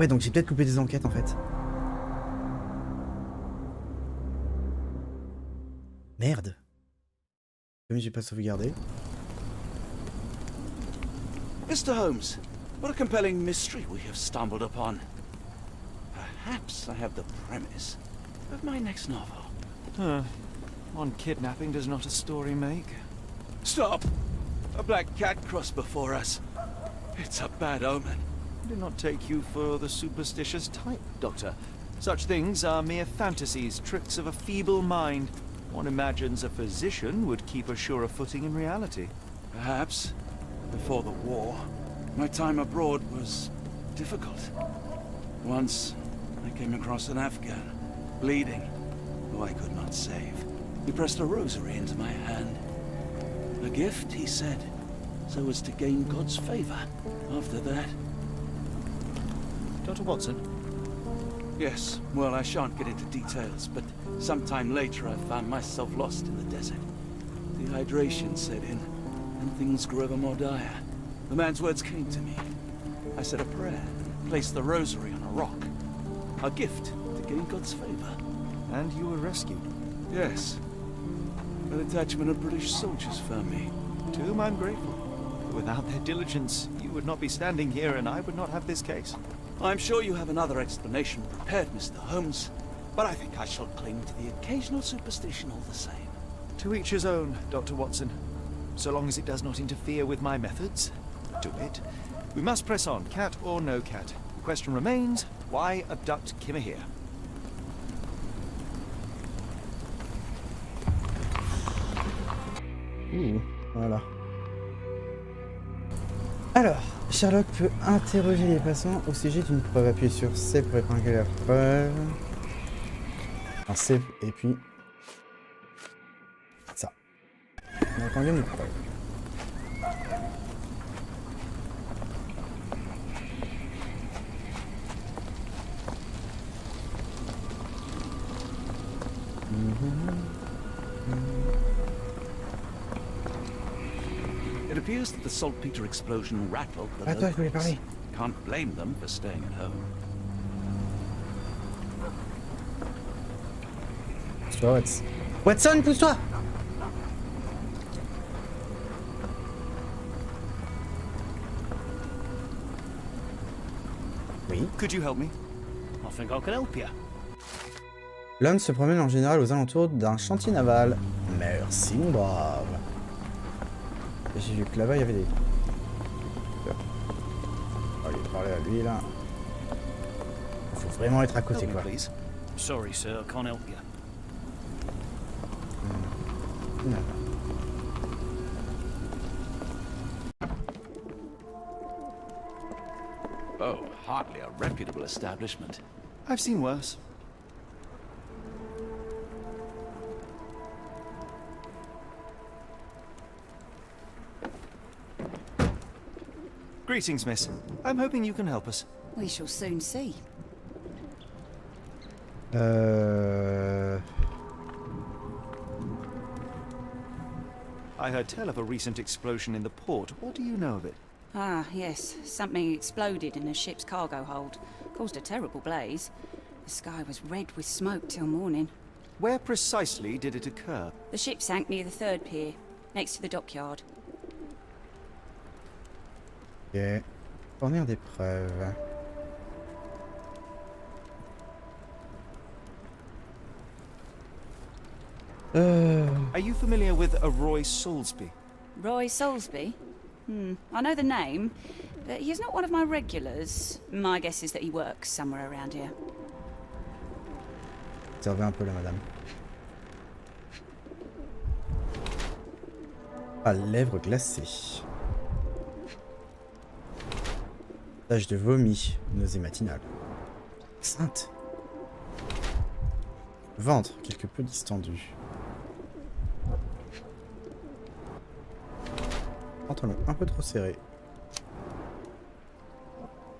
ouais, donc j'ai peut-être coupé des enquêtes en fait. Merde. Comme j'ai pas sauvegardé. Mr. Holmes, what a compelling mystery we have stumbled upon. Perhaps I have the premise of my next novel. One kidnapping does not a story make. Stop! A black cat crossed before us. It's a bad omen. I do not take you for the superstitious type, Doctor. Such things are mere fantasies, tricks of a feeble mind. One imagines a physician would keep a surer footing in reality. Perhaps. Before the war, my time abroad was difficult. Once, I came across an Afghan, bleeding, who I could not save. He pressed a rosary into my hand. A gift, he said, so as to gain God's favor. After that... Dr. Watson? Yes, well, I shan't get into details, but sometime later I found myself lost in the desert. Dehydration set in, and things grew ever more dire. The man's words came to me. I said a prayer and placed the rosary on a rock. A gift to gain God's favor. And you were rescued? Yes. A detachment of British soldiers found me. To whom I'm grateful. Without their diligence, you would not be standing here and I would not have this case. I'm sure you have another explanation prepared, Mr. Holmes, but I think I shall cling to the occasional superstition all the same. To each his own, Dr. Watson. So long as it does not interfere with my methods, do it. We must press on, cat or no cat. The question remains, why abduct Kimmer here? Voilà. Alors, Sherlock peut interroger les passants au sujet d'une preuve. Appuyez sur C pour épingler la preuve. Un C et puis ça. On épingle une preuve. It appears that the saltpeter explosion rattled the Attends, je voulais locals. parler. Can't blame them for staying at home. Pousse-toi, Watson. Watson, pousse-toi! Oui. Could you help me? I think I can help you. L'homme se promène en général aux alentours d'un chantier naval. Merci, mon brave. J'ai vu que là-bas, il y avait des... On va aller parler à lui, là. Il faut vraiment être à côté, Help me, quoi. please. Sorry, sir, I can't help you. Non. Oh, hardly a reputable establishment. I've seen worse. Greetings, miss. I'm hoping you can help us. We shall soon see. I heard tell of a recent explosion in the port. What do you know of it? Ah, yes. Something exploded in a ship's cargo hold. Caused a terrible blaze. The sky was red with smoke till morning. Where precisely did it occur? The ship sank near the third pier, next to the dockyard. Ok. Fournir des preuves. Are you familiar with a Roy Soulsby? Roy Soulsby? I know the name, but he's not one of my regulars. My guess is that he works somewhere around here. Observez un peu là, madame. Ah, lèvres glacées. Tache de vomi, nausée matinale. Sainte. Ventre, quelque peu distendu. Pantalon un peu trop serré.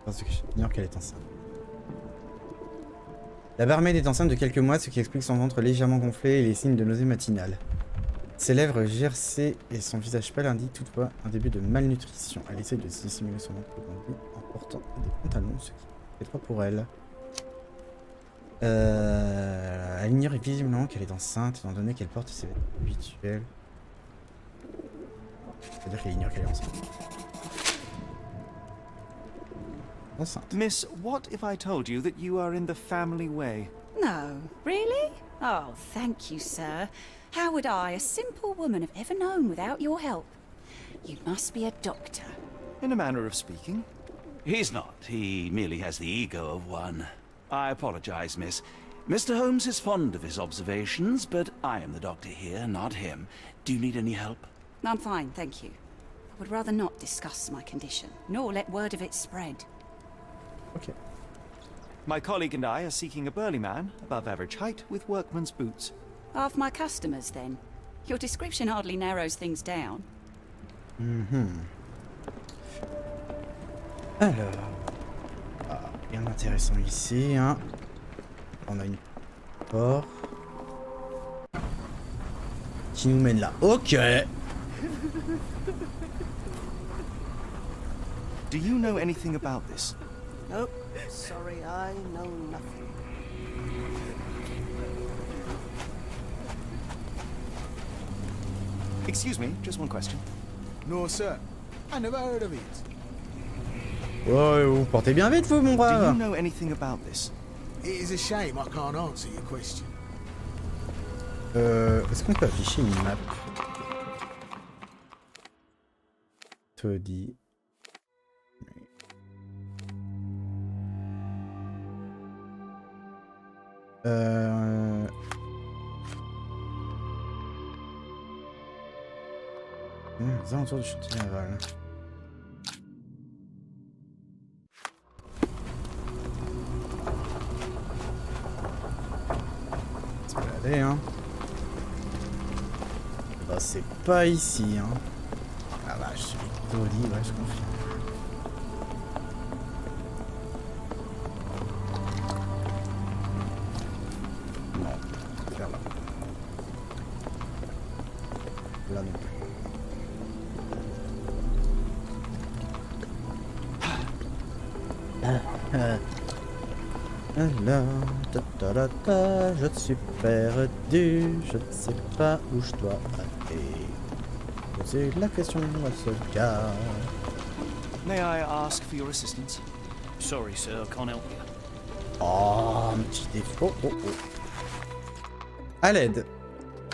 Parce que j'ignore qu'elle est enceinte. La barmaid est enceinte de quelques mois, ce qui explique son ventre légèrement gonflé et les signes de nausée matinale. Ses lèvres gercées et son visage pâle indiquent toutefois un début de malnutrition. Elle essaie de dissimuler son ventre en portant des pantalons, ce qui C'est trop pour elle. Elle ignore visiblement qu'elle est enceinte, étant donné qu'elle porte ses vêtements habituels. C'est-à-dire qu'elle ignore qu'elle est enceinte. Enceinte. Miss, what if I told you that you are in the family way? No, really? Oh, thank you, sir. How would I, a simple woman, have ever known without your help? You must be a doctor. In a manner of speaking. He's not. He merely has the ego of one. I apologize, miss. Mr. Holmes is fond of his observations, but I am the doctor here, not him. Do you need any help? I'm fine, thank you. I would rather not discuss my condition, nor let word of it spread. Ok. My colleague and I are seeking a burly man, above average height, with workman's boots. Half my customers, then. Your description hardly narrows things down. Alors, rien d'intéressant ici, hein. On a une porte qui nous mène là. Ok. Do you know anything about this? Nope, sorry, I know nothing. Excuse me, just one question. No, sir. I never heard of it. Ouais, vous portez bien vite, vous, mon Do you brave. know anything about this? It is a shame I can't answer your question. Est-ce qu'on peut afficher une map? Toddy. Les alentours du chantier naval. Se balader, hein. Bah, c'est pas ici, hein. Ah bah, je suis Toddy, ouais, je confirme. Non, vers là. Là non plus. Alors, je suis perdu, je ne sais pas où je dois aller. Poser la question à ce gars. May I ask for your assistance? Sorry, sir, I can't help you. Oh, un petit défaut. Oh, oh. À l'aide.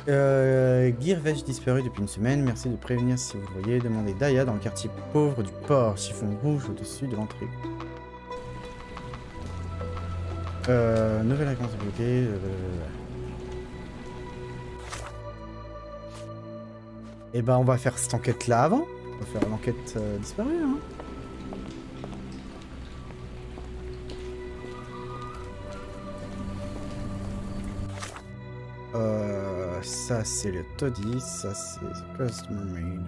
Girvesh disparu depuis une semaine. Merci de prévenir si vous le voyez. Demandez Daya dans le quartier pauvre du port. Chiffon rouge au-dessus de l'entrée. Nouvelle réponse débloquée. Et ben on va faire cette enquête là avant. On va faire l'enquête disparue. Hein. Ça c'est le Toddy, ça c'est Customer Made.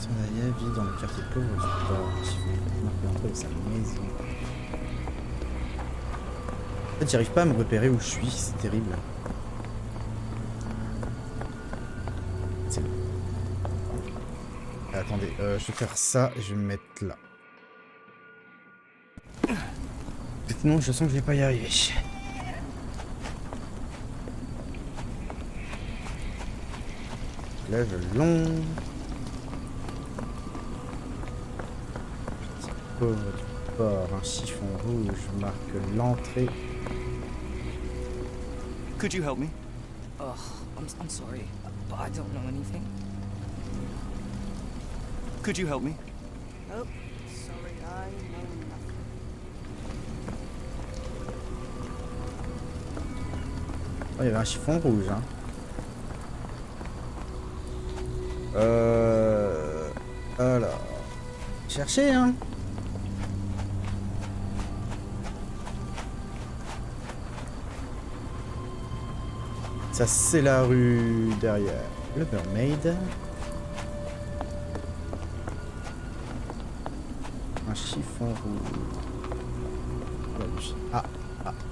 Daya vit dans le quartier pauvre du port. Il marque l'entrée de sa maison. En fait, j'arrive pas à me repérer où je suis, c'est terrible. C'est bon. Attendez, je vais faire ça et je vais me mettre là. Sinon, je sens que je vais pas y arriver. Lève long. Pauvre du port, un chiffon rouge marque l'entrée. Could you help me? Oh, I'm sorry, but I don't know anything. Could you help me? Nope, sorry, I know nothing. Oh, il y avait un chiffon rouge, hein. Alors... Cherchez, hein. Ça, c'est la rue derrière le Mermaid. Un chiffon rouge.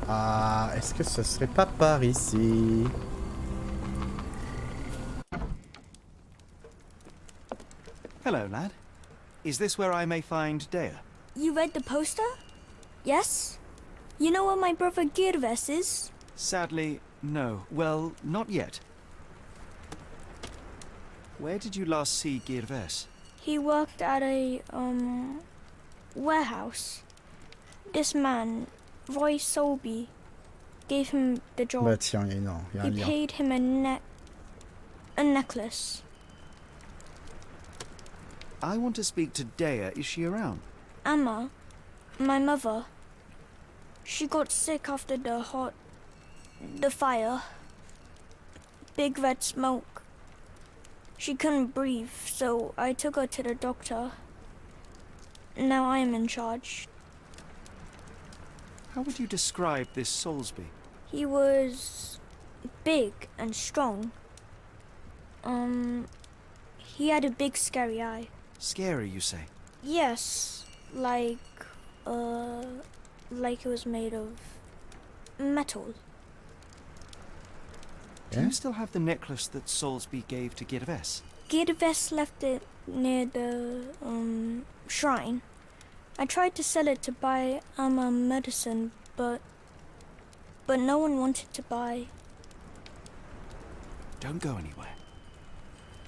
Ah, est-ce que ce serait pas par ici? Hello, lad. Is this where I may find Dea? You read the poster? Yes? You know where my brother Girves is? Sadly, no. Well, not yet. Where did you last see Girves? He worked at a, warehouse. This man, Roy Solby, gave him the job. Bah tiens, il y a un He lien. paid him a necklace. I want to speak to Dea. Is she around? Amma, my mother, she got sick after the fire. Big red smoke. She couldn't breathe, so I took her to the doctor. Now I am in charge. How would you describe this Soulsby? He was big and strong. He had a big scary eye. Scary, you say? Yes, like it was made of metal. Do you still have the necklace that Soulsby gave to Girves? Girves left it near the shrine. I tried to sell it to buy Amma medicine, but no one wanted to buy. Don't go anywhere.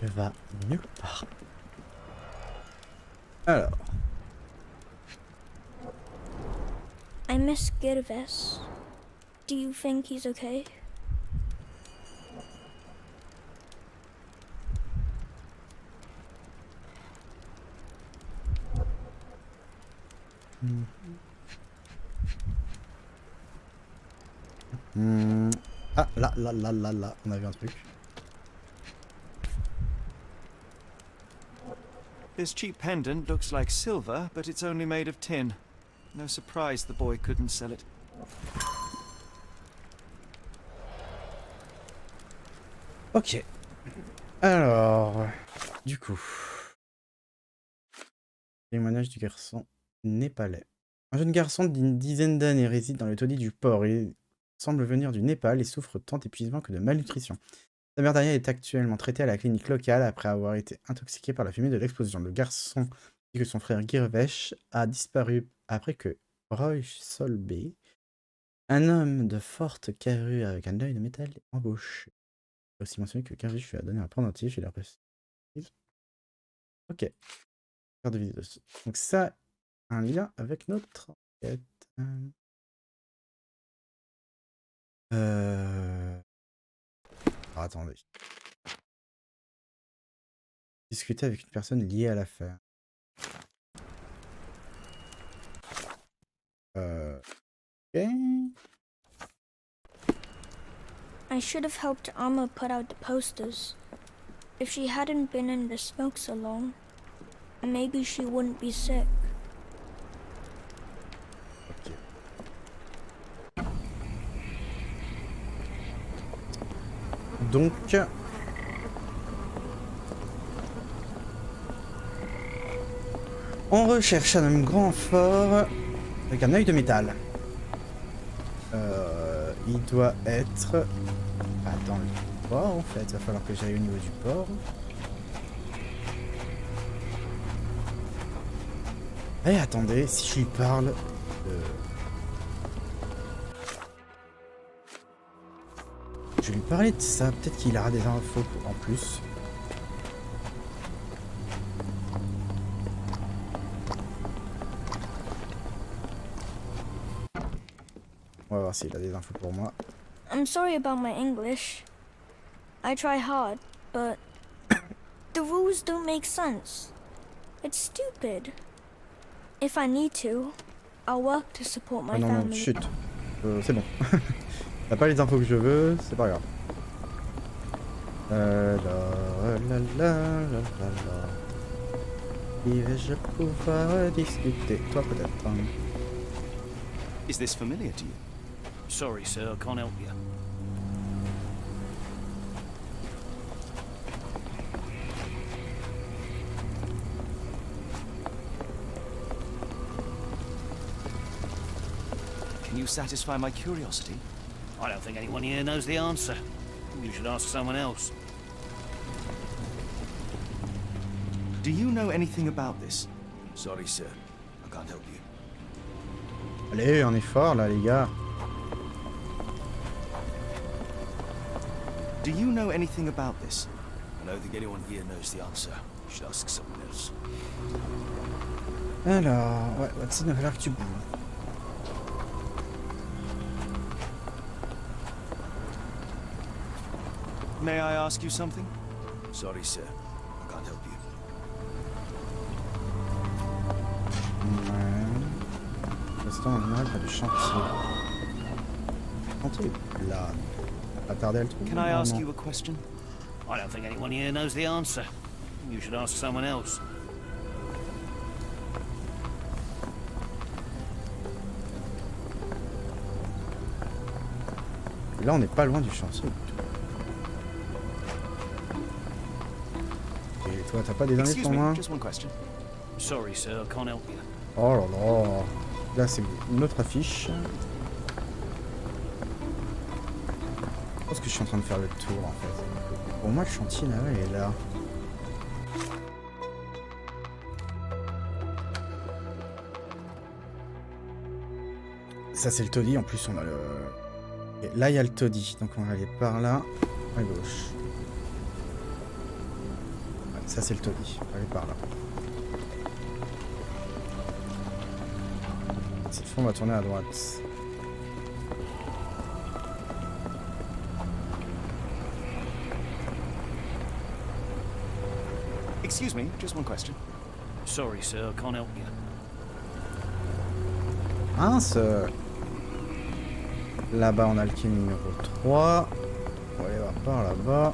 Je vais nulle part. Alors, I miss Girves. Do you think he's okay? Ah, là, on avait un truc. This cheap pendant looks like silver, but it's only made of tin. No surprise the boy couldn't sell it. Ok. Alors, du coup, témoignage du garçon népalais. Un jeune garçon d'une dizaine d'années réside dans le taudis du port. Il semble venir du Népal et souffre tant d'épuisement que de malnutrition. Sa mère Dania est actuellement traitée à la clinique locale après avoir été intoxiquée par la fumée de l'explosion. Le garçon dit que son frère Girves a disparu après que Roy Solby, un homme de forte carrure avec un œil de métal, l'ait embauché. Il faut aussi mentionner que Girves lui a donné un pendentif et l'a reçu. Ok. Carte de visite aussi. Donc ça, un lien avec notre enquête. Alors, attendez. Discuter avec une personne liée à l'affaire. Ok. I should have helped Amma put out the posters. If she hadn't been in the smoke so long, maybe she wouldn't be sick. Donc, on recherche un homme grand, fort, avec un œil de métal. Il doit être dans le port en fait. Il va falloir que j'aille au niveau du port. Et attendez, si je lui parle je vais lui parler de ça, peut-être qu'il aura des infos en plus. On va voir s'il a des infos pour moi. I'm sorry about my English. I try hard, but the rules don't make sense. It's stupid. If I need to, I'll work to support my Ah non, non, family. chut. C'est bon. T'as pas les infos que je veux, c'est pas grave. Qui vais-je pouvoir discuter? Toi peut-être. Is this familiar to you? Sorry, sir, I can't help you. Can you satisfy my curiosity? I don't think anyone here knows the answer. You should ask someone else. Do you know anything about this? Sorry, sir. I can't help you. Allez, on est fort là, les gars. Do you know anything about this? I don't think anyone here knows the answer. You should ask someone else. Alors, ouais, Watson, il va falloir que tu bouges. May I ask you something? Sorry, sir. I can't help you. Ouais. Restons en mal, pas de chantier. Chantier là. Pas tarder à le trouver. Can I ask non. you a question? I don't think anyone here knows the answer. You should ask someone else. Et là, on n'est pas loin du chantier. Et toi, t'as pas des indices Excuse pour moi? me, just one question. Sorry, sir, I can't help you. Oh là là. Là, c'est une autre affiche. Je pense que je suis en train de faire le tour, en fait. Pour moi, le chantier, là, il est là. Ça, c'est le taudis. En plus, on a le... Et là, il y a le taudis. Donc, on va aller par là, à gauche. Ouais, ça, c'est le taudis. On va aller par là. Cette fois, on va tourner à droite. Excuse me, just one question. Sorry, sir, I can't help you. Mince. Là-bas, on a le quai numéro 3. On va aller voir par là-bas.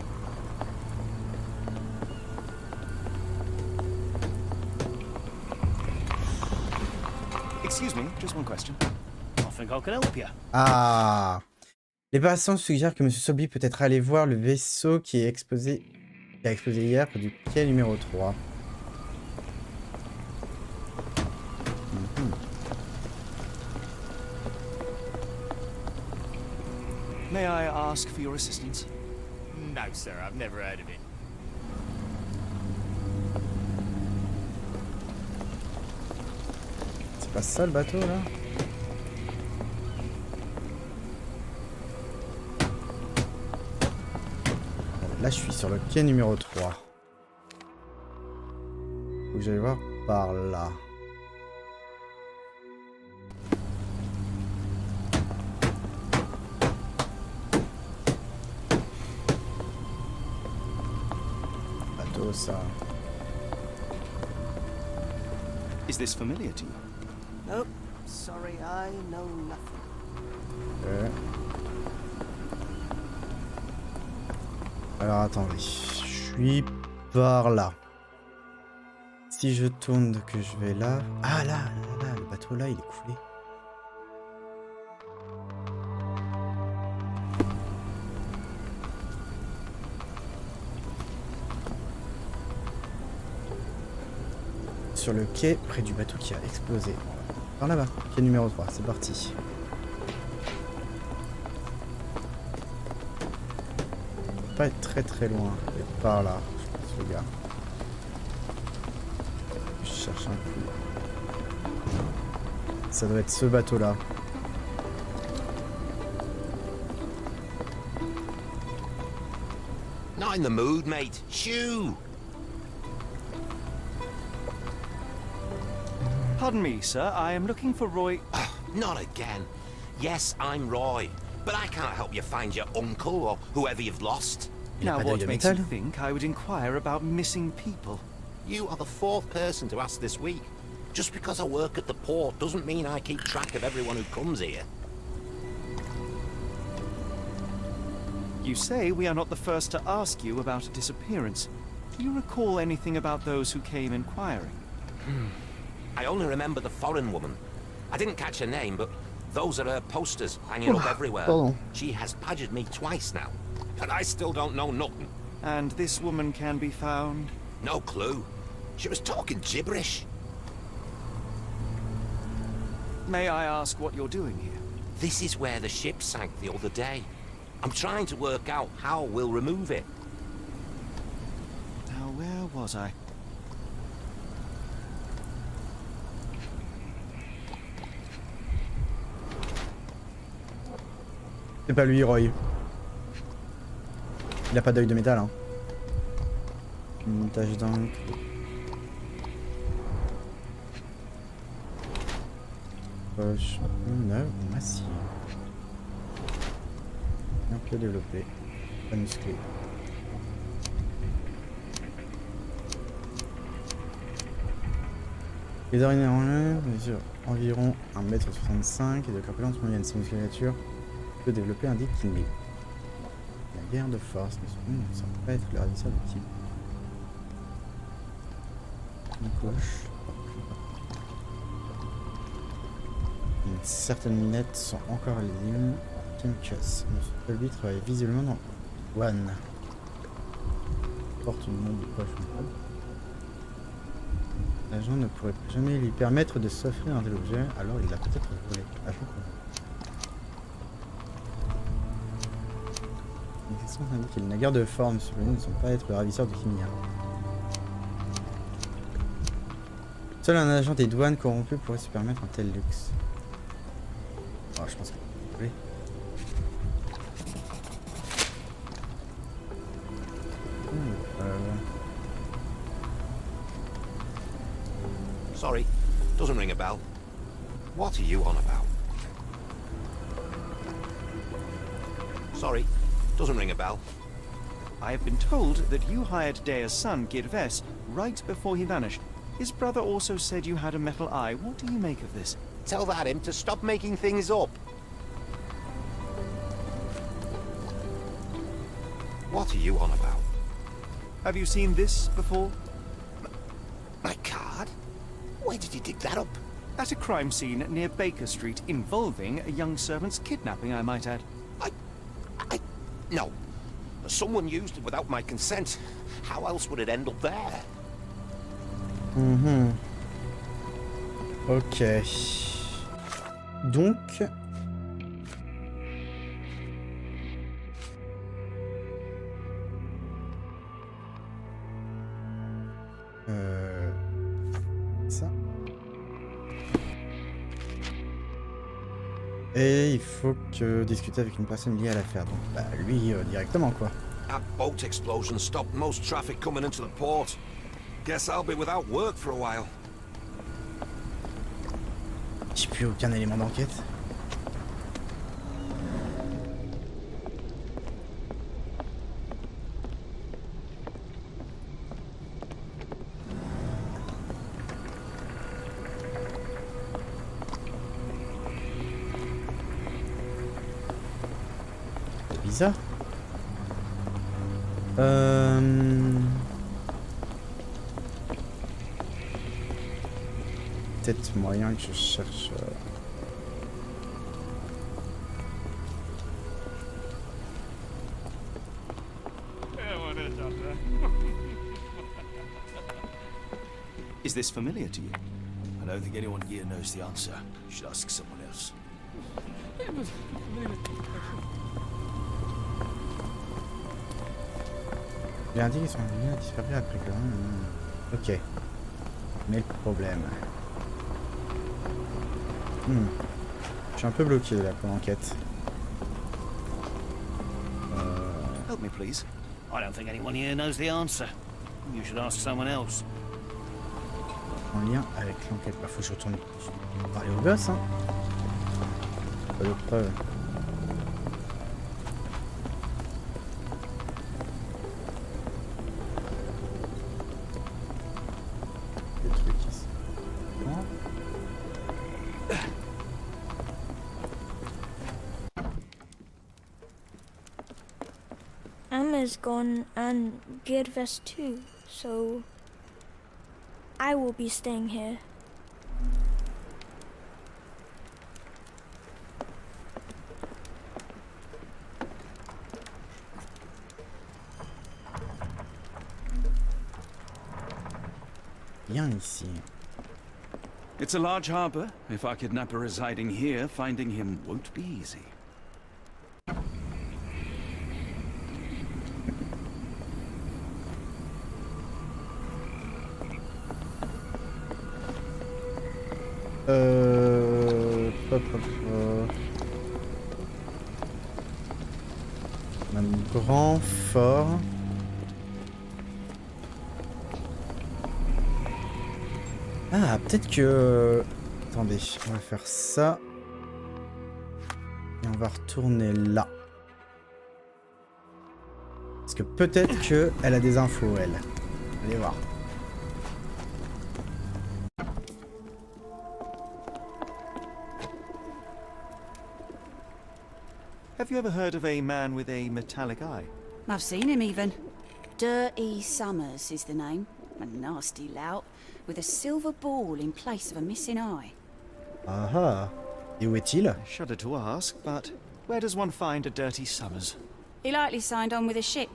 Excuse me, just one question. I think I can help you. Ah. Les passants suggèrent que M. Sobby peut être allé voir le vaisseau qui a explosé hier près du quai numéro 3. May I ask for your assistance? No, sir, I've never heard of it. C'est pas ça le bateau là? Là je suis sur le quai numéro 3. Faut que j'aille voir par là. Bateau ça. Is this familiar to you? Nope. Sorry, I know nothing. Ouais. Alors attendez, je suis par là. Si je tourne, que je vais là... Ah là, le bateau là, il est coulé. Sur le quai, près du bateau qui a explosé. Par là-bas, quai numéro 3, c'est parti. Pas être très loin, et par là, je pense, le gars. Je cherche un coup. Ça doit être ce bateau là. Not in the mood, mate. Shoo! Pardon me, sir. I am looking for Roy. Not again. Yes, I'm Roy, but I can't help you find your uncle or whoever you've lost. Now, pas what d'œil de makes you métal. think I would inquire about missing people? You are the fourth person to ask this week. Just because I work at the port doesn't mean I keep track of everyone who comes here. You say we are not the first to ask you about a disappearance. Do you recall anything about those who came inquiring? I only remember the foreign woman. I didn't catch her name, but those are her posters hanging up everywhere. Pardon. She has badgered me twice now, and I still don't know nothing. And this woman can be found? No clue. She was talking gibberish. May I ask what you're doing here? This is where the ship sank the other day. I'm trying to work out how we'll remove it. Now, where was I? C'est pas lui, Roy. Il a pas d'œil de métal, hein. Une tache d'encre. Poche. Neuf. Merci. Un peu développé. Pas musclé. Les araignées en l'air mesurent environ 1,65 m et de corpulence moyenne. Sa musculature peut développer indique qu'il est. La guerre de force, mais son nom ne semble pas être le ravisseur de type. Une coche. Certaines lunettes sont encore lisibles. Kimkus. Lui travaille visuellement dans UNE. Porte une montre de poche. L'agent ne pourrait jamais lui permettre de s'offrir un tel objet, alors il l'a peut-être volé. Ah, je crois. Les questions indiquent qu'il n'a guère de forme, ceux-là ne sont pas être le ravisseur de Kimia. Seul un agent des douanes corrompu pourrait se permettre un tel luxe. Oh, je pense qu'il est volé. Sorry, doesn't ring a bell. What are you on about? Sorry, doesn't ring a bell. I have been told that you hired Dea's son, Girves, right before he vanished. His brother also said you had a metal eye. What do you make of this? Tell that him to stop making things up. What are you on about? Have you seen this before? My card? Where did you dig that up? At a crime scene near Baker Street involving a young servant's kidnapping, I might add. No. Someone used it without my consent. How else would it end up there? Ok. Donc... Ça. Et il faut que discuter avec une personne liée à l'affaire. Donc bah lui directement quoi. That boat explosion stopped most traffic coming into the port. Guess I'll be without work for a while. J'ai plus aucun élément d'enquête. C'est bizarre. Peut-être moyen que je cherche. Is this familiar to you? I don't think anyone here knows the answer. You should ask someone else. J'ai indiqué son lien a disparu après que... Ok. Mais le problème... Je suis un peu bloqué là pour l'enquête. Help me, please. I don't think anyone here knows the answer. You should ask someone else. En lien avec l'enquête. Bah faut que je retourne parler au gosse, hein. Pas de preuve. Des trucs ici. Non. Emma's gone and Girves too, so I will be staying here. Rien ici. It's a large harbour. If our kidnapper is hiding here, finding him won't be easy. Un grand fort. Ah, peut-être que... Attendez, on va faire ça. Et on va retourner là. Parce que peut-être qu'elle a des infos, elle. Allez voir. Have you ever heard of a man with a metallic eye? I've seen him even. Dirty Summers is the name. A nasty lout, with a silver ball in place of a missing eye. Ah ah. Et où est-il? I shudder to ask, but where does one find a Dirty Summers? He likely signed on with a ship.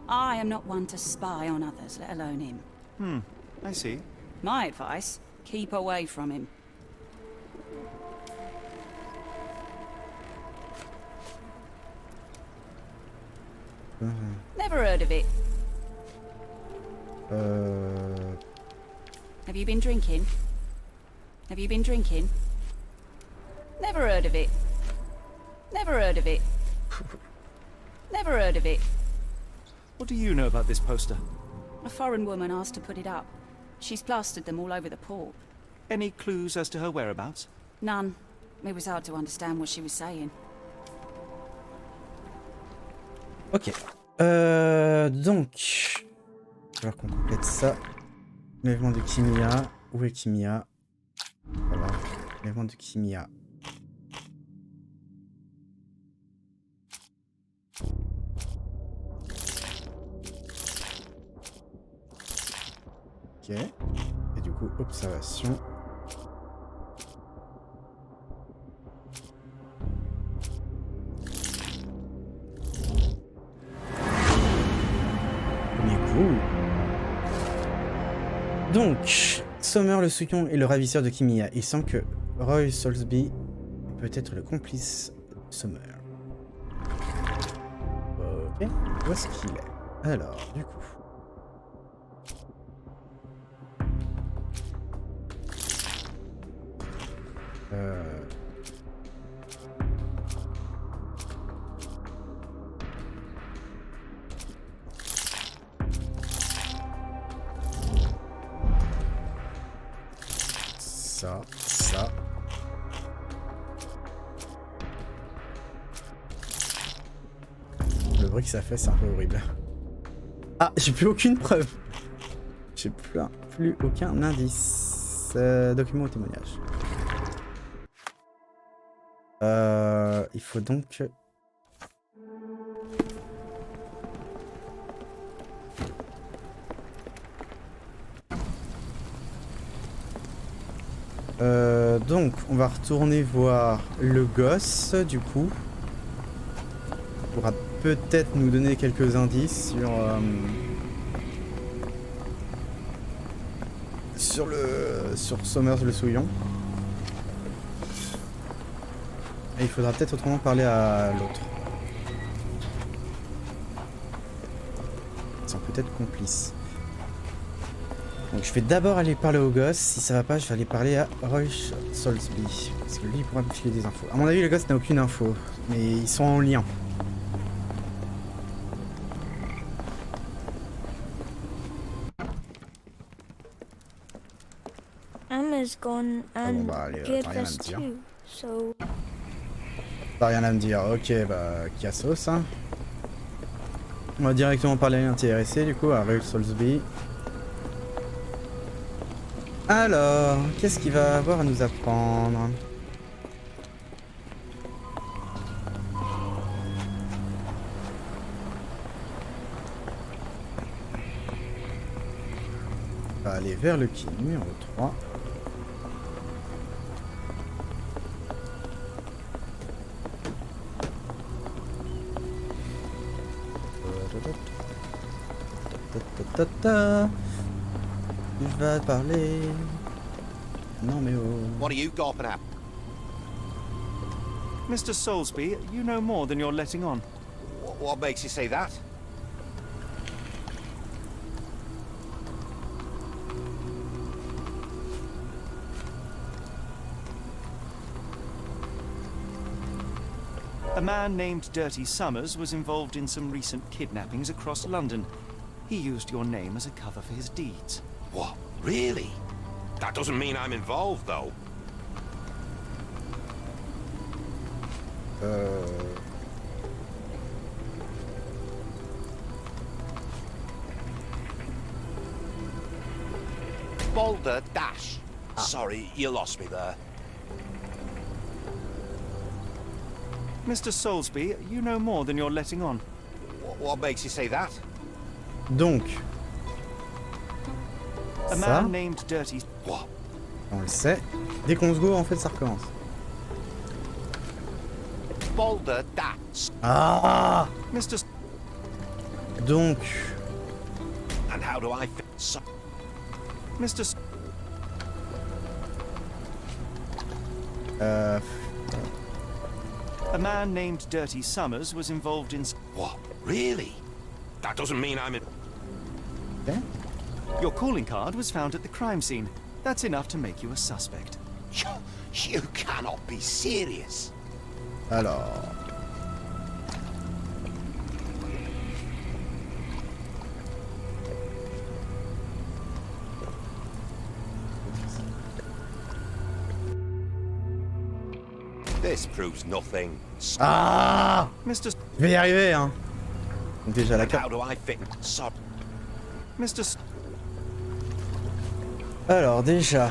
I am not one to spy on others, let alone him. I see. My advice, keep away from him. Never heard of it. Have you been drinking? Have you been drinking? Never heard of it. Never heard of it. Never heard of it. What do you know about this poster? A foreign woman asked to put it up. She's plastered them all over the port. Any clues as to her whereabouts? None. It was hard to understand what she was saying. Ok. Donc... Alors qu'on complète ça. Lèvement de Kimia. Où est Kimia? Voilà. Lèvement de Kimia. Ok. Et du coup, observation. Donc, Sommer le souillon est le ravisseur de Kimia. Il semble que Roy Soulsby peut être le complice de Sommer. Ok, où est-ce qu'il est? Alors, du coup... Ça. Le bruit que ça fait, c'est un peu horrible. Ah, j'ai plus aucune preuve. J'ai plus aucun indice. Document ou témoignage. Il faut donc... donc, on va retourner voir le gosse, du coup. Il pourra peut-être nous donner quelques indices sur Sommers le souillon. Et il faudra peut-être autrement parler à l'autre. Ils sont peut-être complices. Donc je vais d'abord aller parler au gosse, si ça va pas je vais aller parler à Roy Soulsby, parce que lui il pourra me filer des infos. À mon avis le gosse n'a aucune info, mais ils sont en lien. Emma's gone Ah bon and bah allez, gave t'as rien à us me dire. too, so... T'as rien à me dire, ok bah Cassos hein. On va directement parler à l'intéressé du coup, à Roy Soulsby. Alors, qu'est-ce qu'il va avoir à nous apprendre? On va aller vers le quai numéro 3. Je vais parler. Non mais oh. What are you gawping at? Mr. Soulsby, you know more than you're letting on. What makes you say that? A man named Dirty Summers was involved in some recent kidnappings across London. He used your name as a cover for his deeds. What? Really? That doesn't mean I'm involved, though. Boulder Dash. Sorry, you lost me there. Mr. Soulsby, you know more than you're letting on. What makes you say that? Donc, A ça, man named Dirty... What? on le sait. Dès qu'on se go, en fait, ça recommence. Boulder Dash. Ah! Mr. Donc, And how do I fit? So Mr. A man named Dirty Summers was involved in... what? Really? That doesn't mean I'm in... okay. Your calling card was found at the crime scene. That's enough to make you a suspect. You cannot be serious. Alors... This proves nothing. Ah! Mr. Je vais y arriver, hein. Donc déjà la And carte. how do I fit? So Mr. Alors déjà,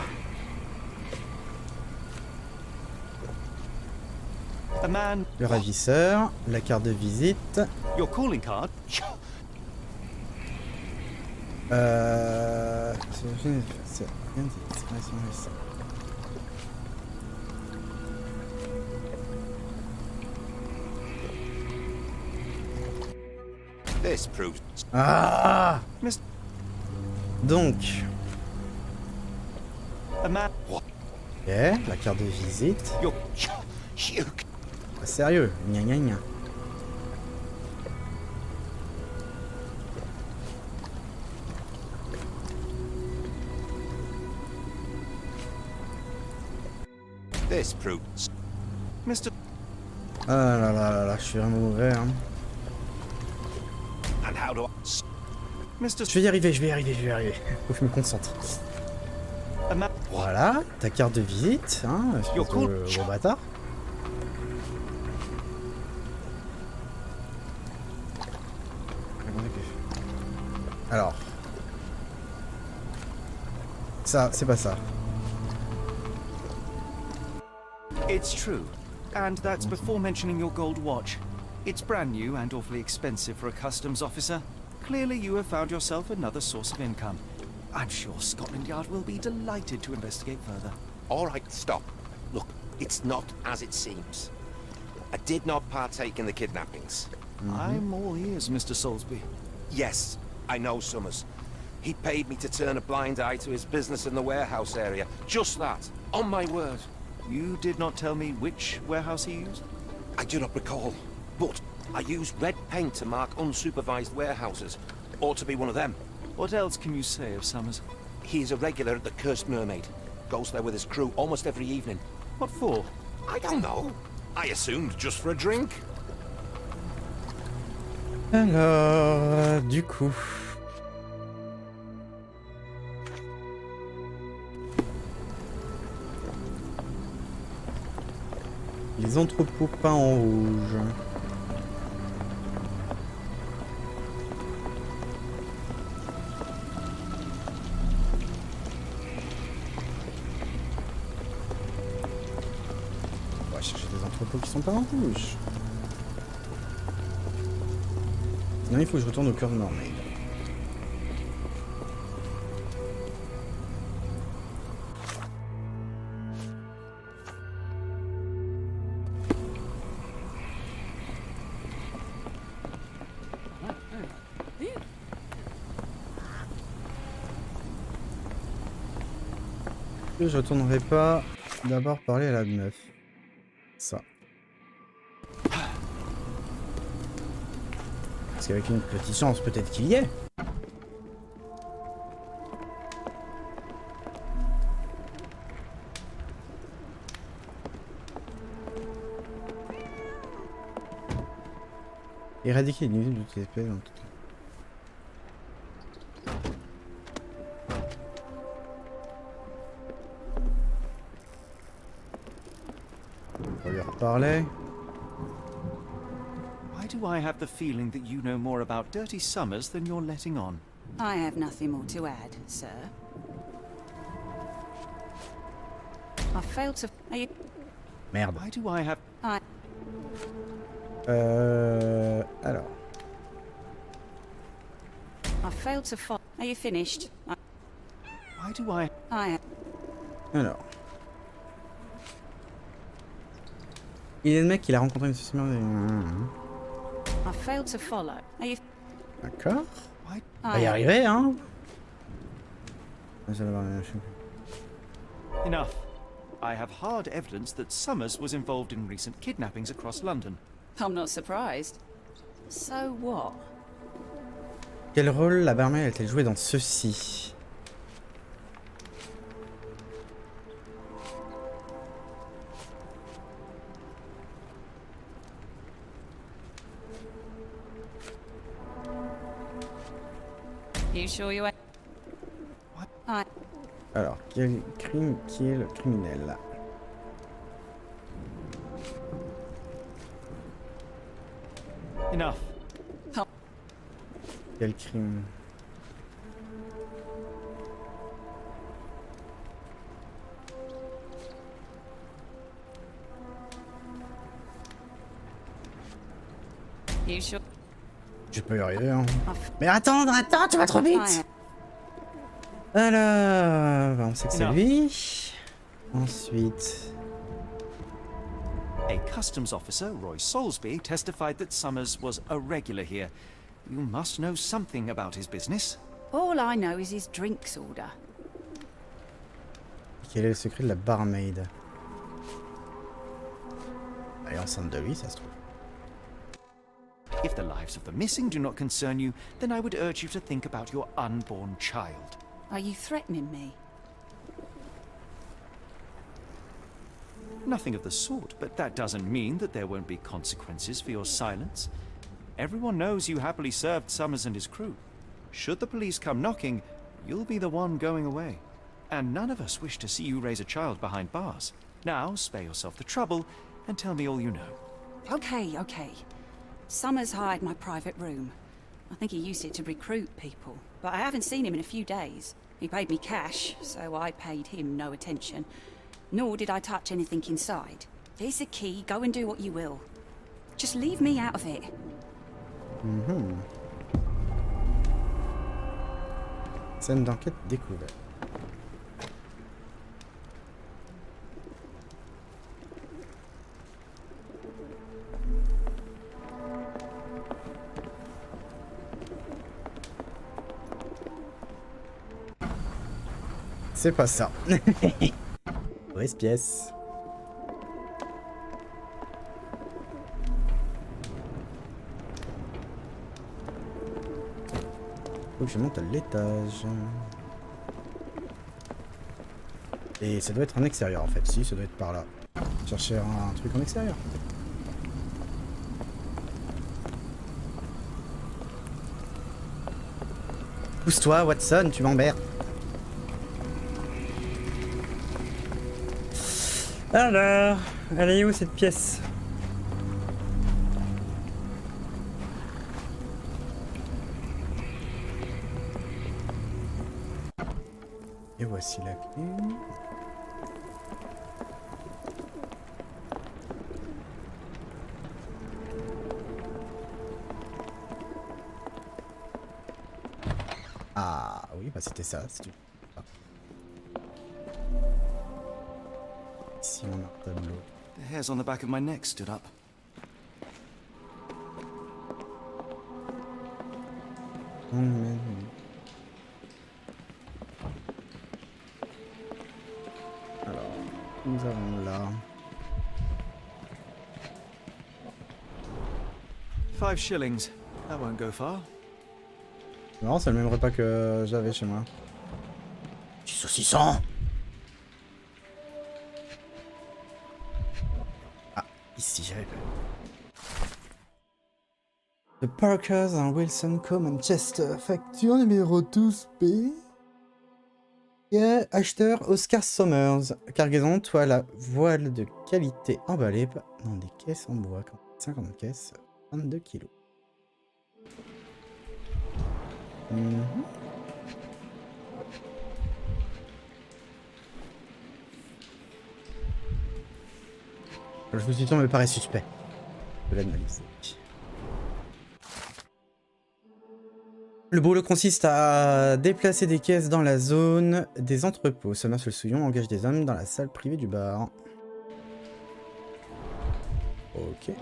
A man... le ravisseur, la carte de visite. Your calling card... C'est rien de disparition récente. this proves... Ah! Mr. Donc, A man... ok, la carte de visite. You... Ah, sérieux, gna gna gna. This proves... Mr. Ah là là là là, je suis vraiment mauvais, hein. And how do I... Mr. Je vais y arriver, je vais y arriver, je vais y arriver. Faut que je me concentre. A man... Voilà, ta carte de visite, hein, espèce You're cool. de gros bâtard. Alors. Ça, c'est pas ça. It's true. And that's before mentioning your gold watch. It's brand new and awfully expensive for a customs officer. Clearly you have found yourself another source of income. I'm sure Scotland Yard will be delighted to investigate further. All right, stop. Look, it's not as it seems. I did not partake in the kidnappings. I'm all ears, Mr. Soulsby. Yes, I know Summers. He paid me to turn a blind eye to his business in the warehouse area. Just that. On my word. You did not tell me which warehouse he used? I do not recall. But I used red paint to mark unsupervised warehouses. Ought to be one of them. What else can you say of Summers? He is a regular at the Cursed Mermaid. Goes there with his crew almost every evening. What for? I don't know. I assumed just for a drink. Alors, du coup... Les entrepôts peints en rouge. On va chercher des entrepôts qui sont peints en rouge. Sinon, il faut que je retourne au cœur de Mermaid. Je retournerai pas d'abord parler à la meuf. Ça. Parce qu'avec une petite chance, peut-être qu'il y est. Éradiquer les nuisibles de toute espèce dans toute... On va lui reparler. Why do I have the feeling that you know more about dirty summers than you're letting on? I have nothing more to add, sir. I failed to... Are you... Merde. Why do I have... Alors. I failed to follow... Are you finished? Why do I... Alors. Il est le mec qu'il a rencontré une semaine. I failed to follow. Are you... D'accord. Why... On va y arriver, hein. Enough. I have hard evidence that Summers was involved in recent kidnappings across London. I'm not surprised. So what? Quel rôle la barmaid a-t-elle joué dans ceci? You sure you... Alors, quel crime qui est le criminel? Enough. Quel crime? You sure... Je peux y arriver, hein. Mais attends, tu vas trop vite! Alors, on sait que c'est lui. Ensuite... A customs officer, Roy Soulsby, testified that Summers was a regular here. You must know something about his business. All I know is his drinks order. Quel est le secret de la barmaid? Elle est enceinte de lui, ça se trouve. If the lives of the missing do not concern you, then I would urge you to think about your unborn child. Are you threatening me? Nothing of the sort, but that doesn't mean that there won't be consequences for your silence. Everyone knows you happily served Summers and his crew. Should the police come knocking, you'll be the one going away. And none of us wish to see you raise a child behind bars. Now, spare yourself the trouble and tell me all you know. Okay, okay. Summers hired my private room. I think he used it to recruit people, but I haven't seen him in a few days. He paid me cash, so I paid him no attention. Nor did I touch anything inside. Here's the key, go and do what you will. Just leave me out of it. Scène d'enquête découverte. C'est pas ça. Mauvaise pièce. Faut que je monte à l'étage. Et ça doit être en extérieur en fait. Si, ça doit être par là. Chercher un truc en extérieur. Pousse-toi, Watson, tu m'emmerdes. Alors, elle est où cette pièce? Et voici la clé. Ah oui, bah c'était ça. Ici on a un tableau. The hairs on the back of my neck stood up. Alors, nous avons là. 5 shillings. That won't go far. Non, c'est le même repas que j'avais chez moi. Du saucisson. Ah, ici j'avais pas. The Parkers and Wilson Co. Manchester. Facture numéro 12B. Yeah, acheteur Oscar Summers. Cargaison, toile à voile de qualité emballée dans des caisses en bois. 50 caisses, 22 kilos. Le sous-titre me paraît suspect de l'analyse. Le boulot consiste à déplacer des caisses dans la zone des entrepôts. Summers le Souillon engage des hommes dans la salle privée du bar. Ok. Il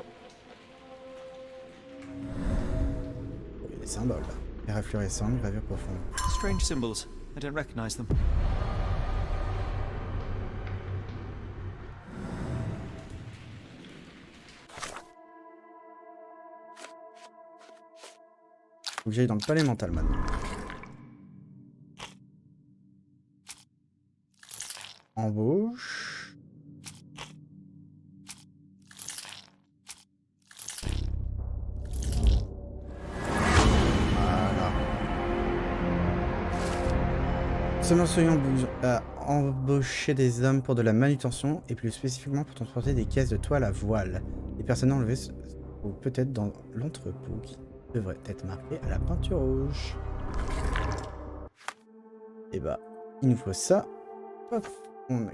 y a des symboles. Pierre fluorescent, gravure profonde. Strange symbols. I don't recognize them. Faut que j'aille dans le palais mental maintenant. Embauche. Voilà. Seulement soyons à embaucher des hommes pour de la manutention et plus spécifiquement pour transporter des caisses de toile à voile. Les personnes enlevées se trouvent peut-être dans l'entrepôt qui devrait être marqué à la peinture rouge. Et bah, il nous faut ça. Hop, on a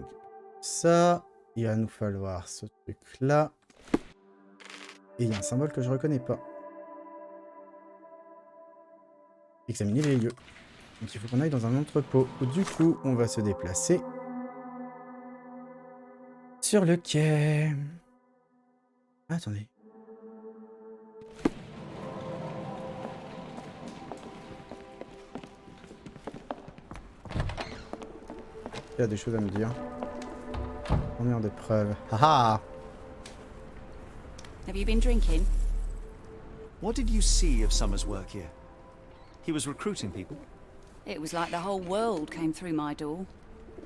ça. Il va nous falloir ce truc là. Et il y a un symbole que je reconnais pas. Examiner les lieux. Donc il faut qu'on aille dans un entrepôt. Du coup, on va se déplacer sur le quai. Ah, attendez. Il y a des choses à me dire. Combien de preuves? Haha! Have you been drinking? What did you see of Summer's work here? He was recruiting people? It was like the whole world came through my door.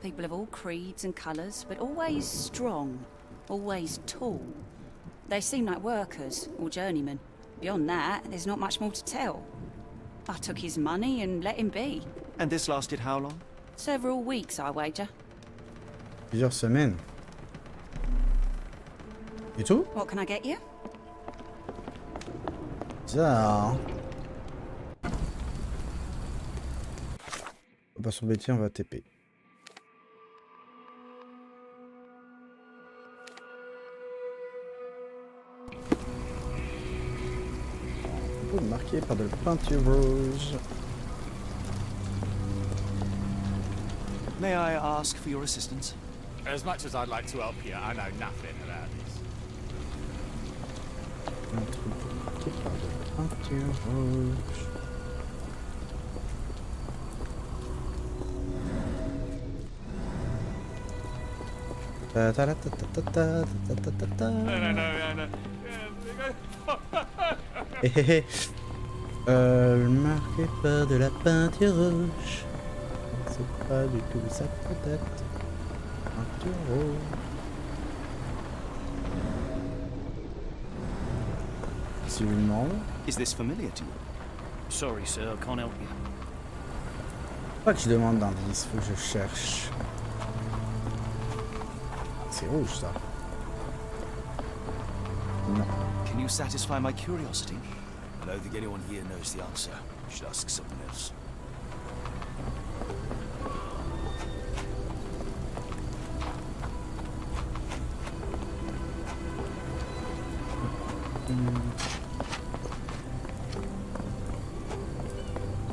People of all creeds and colours, but always strong, always tall. They seem like workers or journeymen. Beyond that, there's not much more to tell. I took his money and let him be. And this lasted how long? Several weeks, I wager. Plusieurs semaines. Et tout? What can I get you? Bizarre. On va pas s'embêter, on va TP. On peut marquer par de la peinture rouge. May I ask for your assistance? As much as I'd like to help you, I know nothing about this. Marqué par de la peinture rouge. Ta ta ta ta ta ta ta ta ta. Marqué par de la peinture rouge. C'est pas du tout ça peut-être. Peinture rouge. Si je lui demande. Is this familiar to you? Sorry, sir, I can't help you. Pas que je demande d'indice, faut que je cherche. C'est rouge ça. Non. Can you satisfy my curiosity? I don't think anyone here knows the answer. You should ask someone else.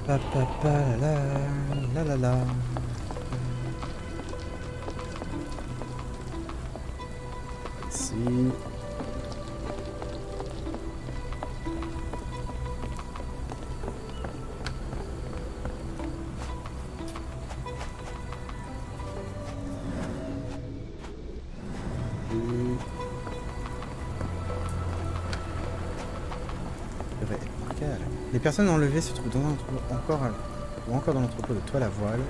Pa pa pa la la la la. Ici. Les personnes enlevées se trouvent dans un entrepôt encore dans l'entrepôt de toile à voile.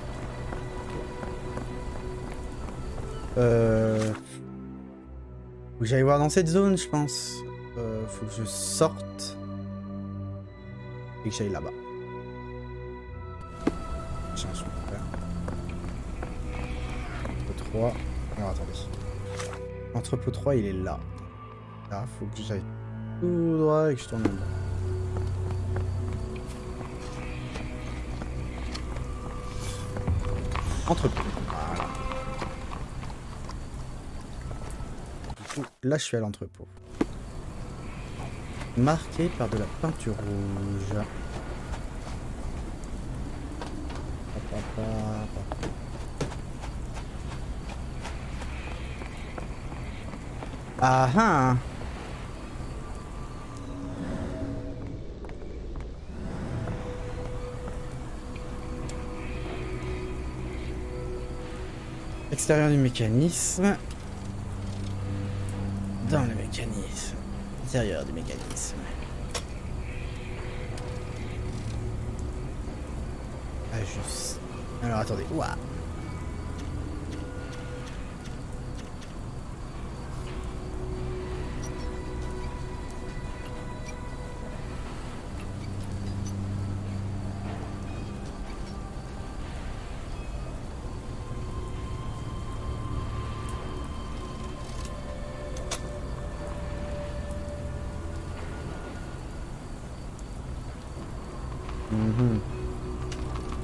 Faut que j'aille voir dans cette zone, je pense. Faut que je sorte. Et que j'aille là-bas. Change mon frère. Entrepôt 3. Alors attendez. Entrepôt 3 il est là. Là, faut que j'aille tout droit et que je tourne en bas. Entrepôt. Voilà. Du coup, là je suis à l'entrepôt. Marqué par de la peinture rouge. Ah ah. Extérieur du mécanisme. Dans le mécanisme. Intérieur du mécanisme. Ajuste. Alors attendez. Ouah.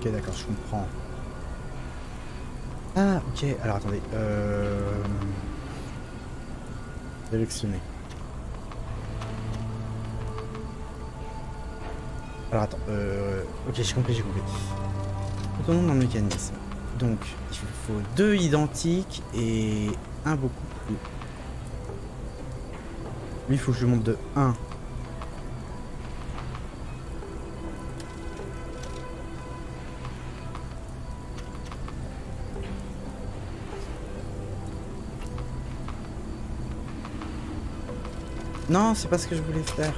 Ok, d'accord, je comprends. Ah, ok, alors attendez. Sélectionner. Alors attends, ok, j'ai compris, j'ai compris. Retournons dans le mécanisme. Donc, il faut 2 identiques et un beaucoup plus. Lui, il faut que je monte de 1. Non, c'est pas ce que je voulais faire.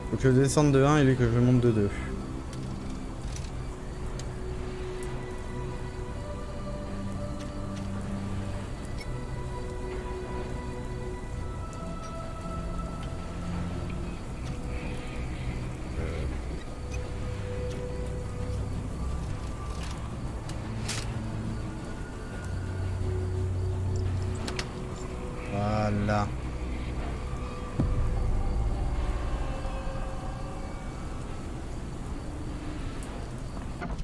Faut que je descende de 1 et lui que je monte de 2. Voilà.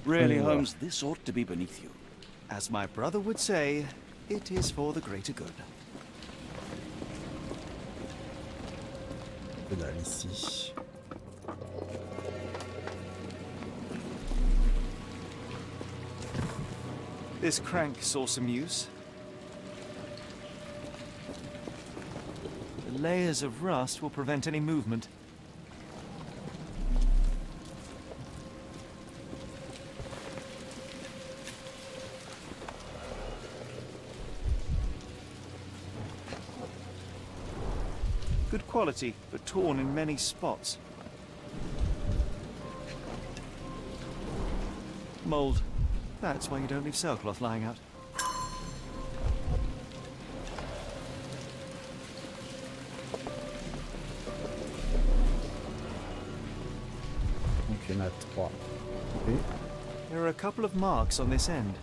Really, Holmes, this ought to be beneath you. As my brother would say, it is for the greater good. Que dalle ici. This crank saw some use. The layers of rust will prevent any movement. Good quality, but torn in many spots. Mold. That's why you don't leave sailcloth lying out. Donc il y en a 3. Okay. There are a couple of marks on this end.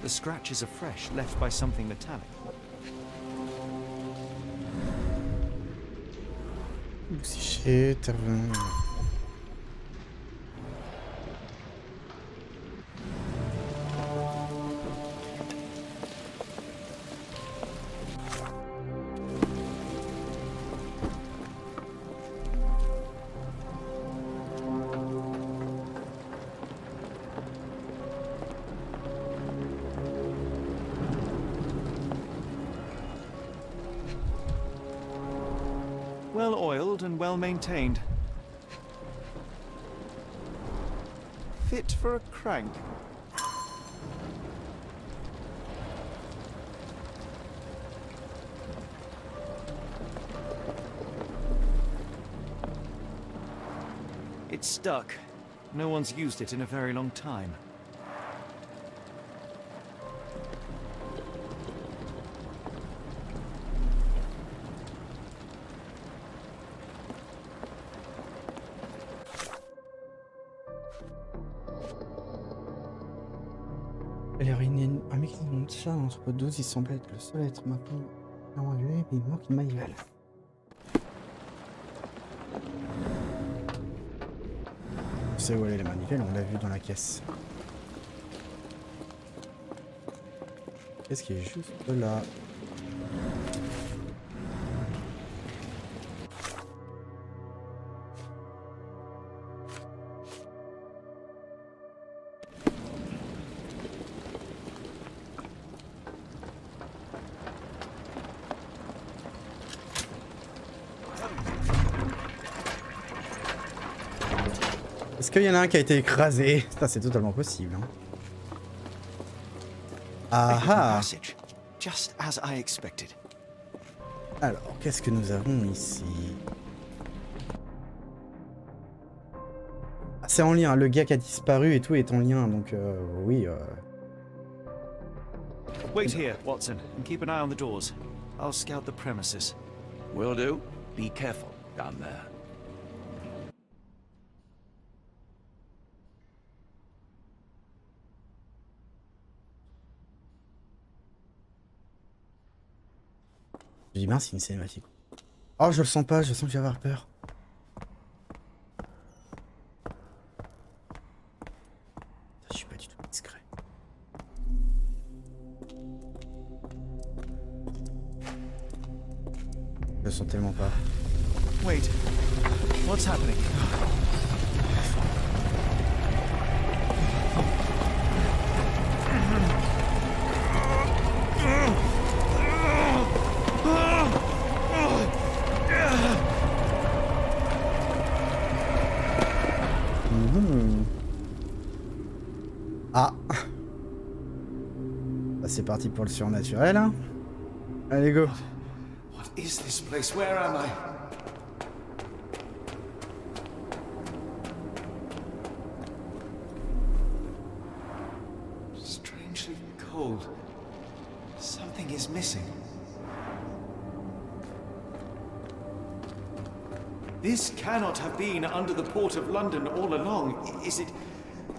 The scratches are fresh, left by something metallic. Psyché, intervenant. Well oiled and well maintained. Fit for a crank. It's stuck. No one's used it in a very long time. Alors, un mec qui monte ça entre 12, il semble être le seul à être maintenant enlevé, mais il manque une manivelle. Je sais où elle est la manivelle, on l'a vu dans la caisse. Qu'est-ce qui est juste là? Est-ce qu'il y en a un qui a été écrasé? Ça, c'est totalement possible. Hein. Ah ah! Just as I expected. Alors, qu'est-ce que nous avons ici? Ah, c'est en lien, le gars qui a disparu et tout est en lien, donc oui. Wait here, Watson, and keep an eye on the doors. I'll scout the premises. Will do. Be careful down there. Je dis mince, c'est une cinématique. Oh, je le sens pas, je sens que je vais avoir peur. Je suis pas du tout discret. Je le sens tellement pas. Wait, what's happening? Ah, bah, c'est parti pour le surnaturel. Hein. Allez, go. What is this place? Where am I? Strangely cold. Something is missing. This cannot have been under the port of London all along. Is it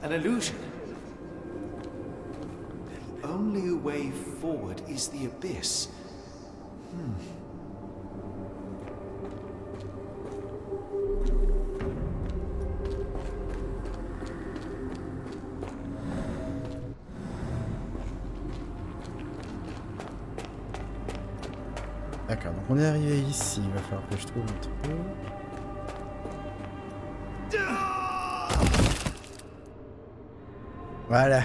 an illusion? The only way forward is the abyss. D'accord, donc on est arrivé ici. Il va falloir que je trouve un truc. Voilà.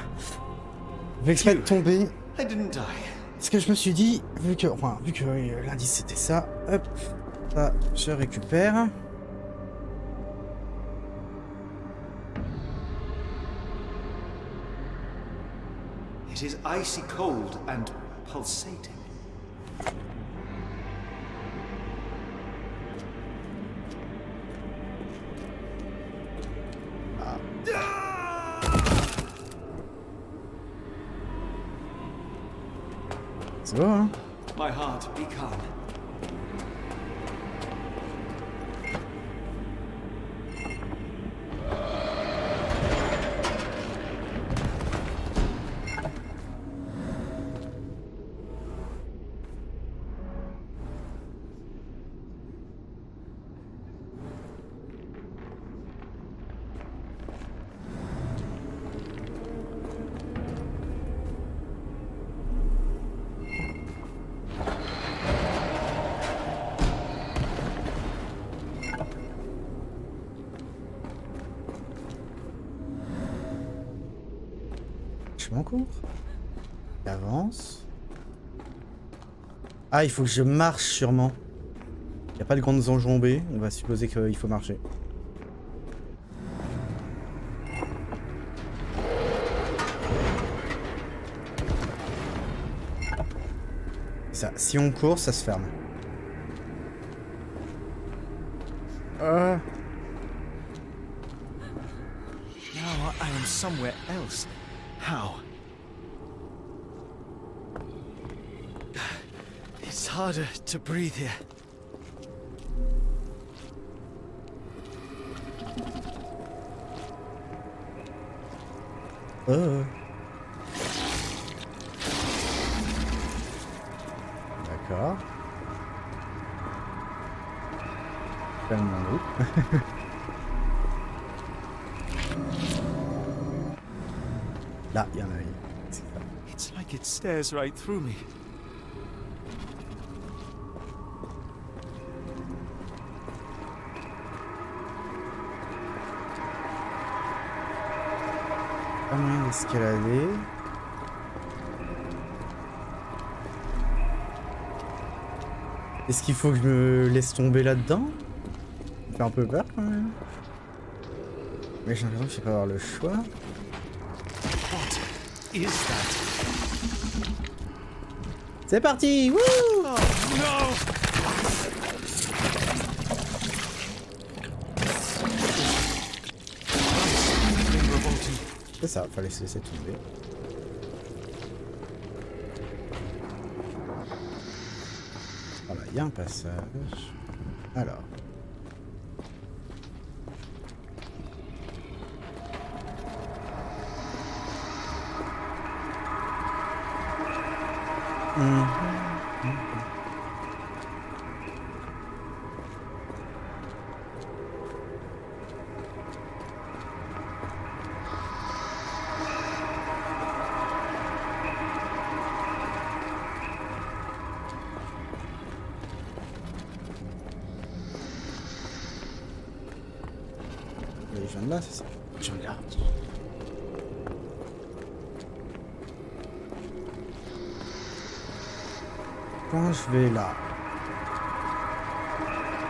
Je vais exprès de tomber. Parce que je me suis dit, vu que l'indice c'était ça, hop, ça je récupère. It is icy cold and pulsating. C'est bon, hein? My heart, be calm. En cours. J'avance. Ah, il faut que je marche sûrement. n'y a pas de grandes enjambées, on va supposer qu'il faut marcher. Ça, si on court, ça se ferme. Now I am somewhere else. How? It's harder to breathe here. D'accord. Calme mon groupe. Là, il y en a une. It's like it stares right through me. Pas moyen d'escalader. Est-ce qu'il faut que je me laisse tomber là-dedans? Ça fait un peu peur quand même. Mais j'ai l'impression que je sais pas avoir le choix. What is that? C'est parti! Wouh! Oh no! C'est ça, fallait se laisser tomber. Voilà, il y a un passage. Alors. Je viens de là, c'est ça? Je viens de là. Quand je vais là,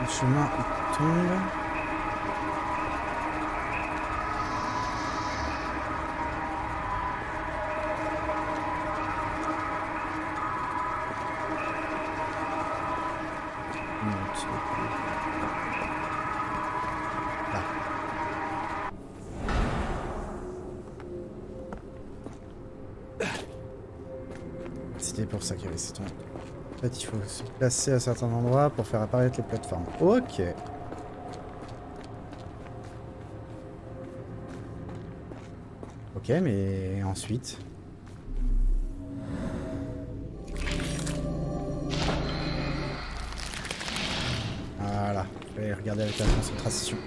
le chemin il tombe. C'était pour ça qu'il y avait ces tombes. En fait, il faut se placer à certains endroits pour faire apparaître les plateformes. Ok. Ok, mais ensuite... Voilà. Je vais regarder avec la concentration.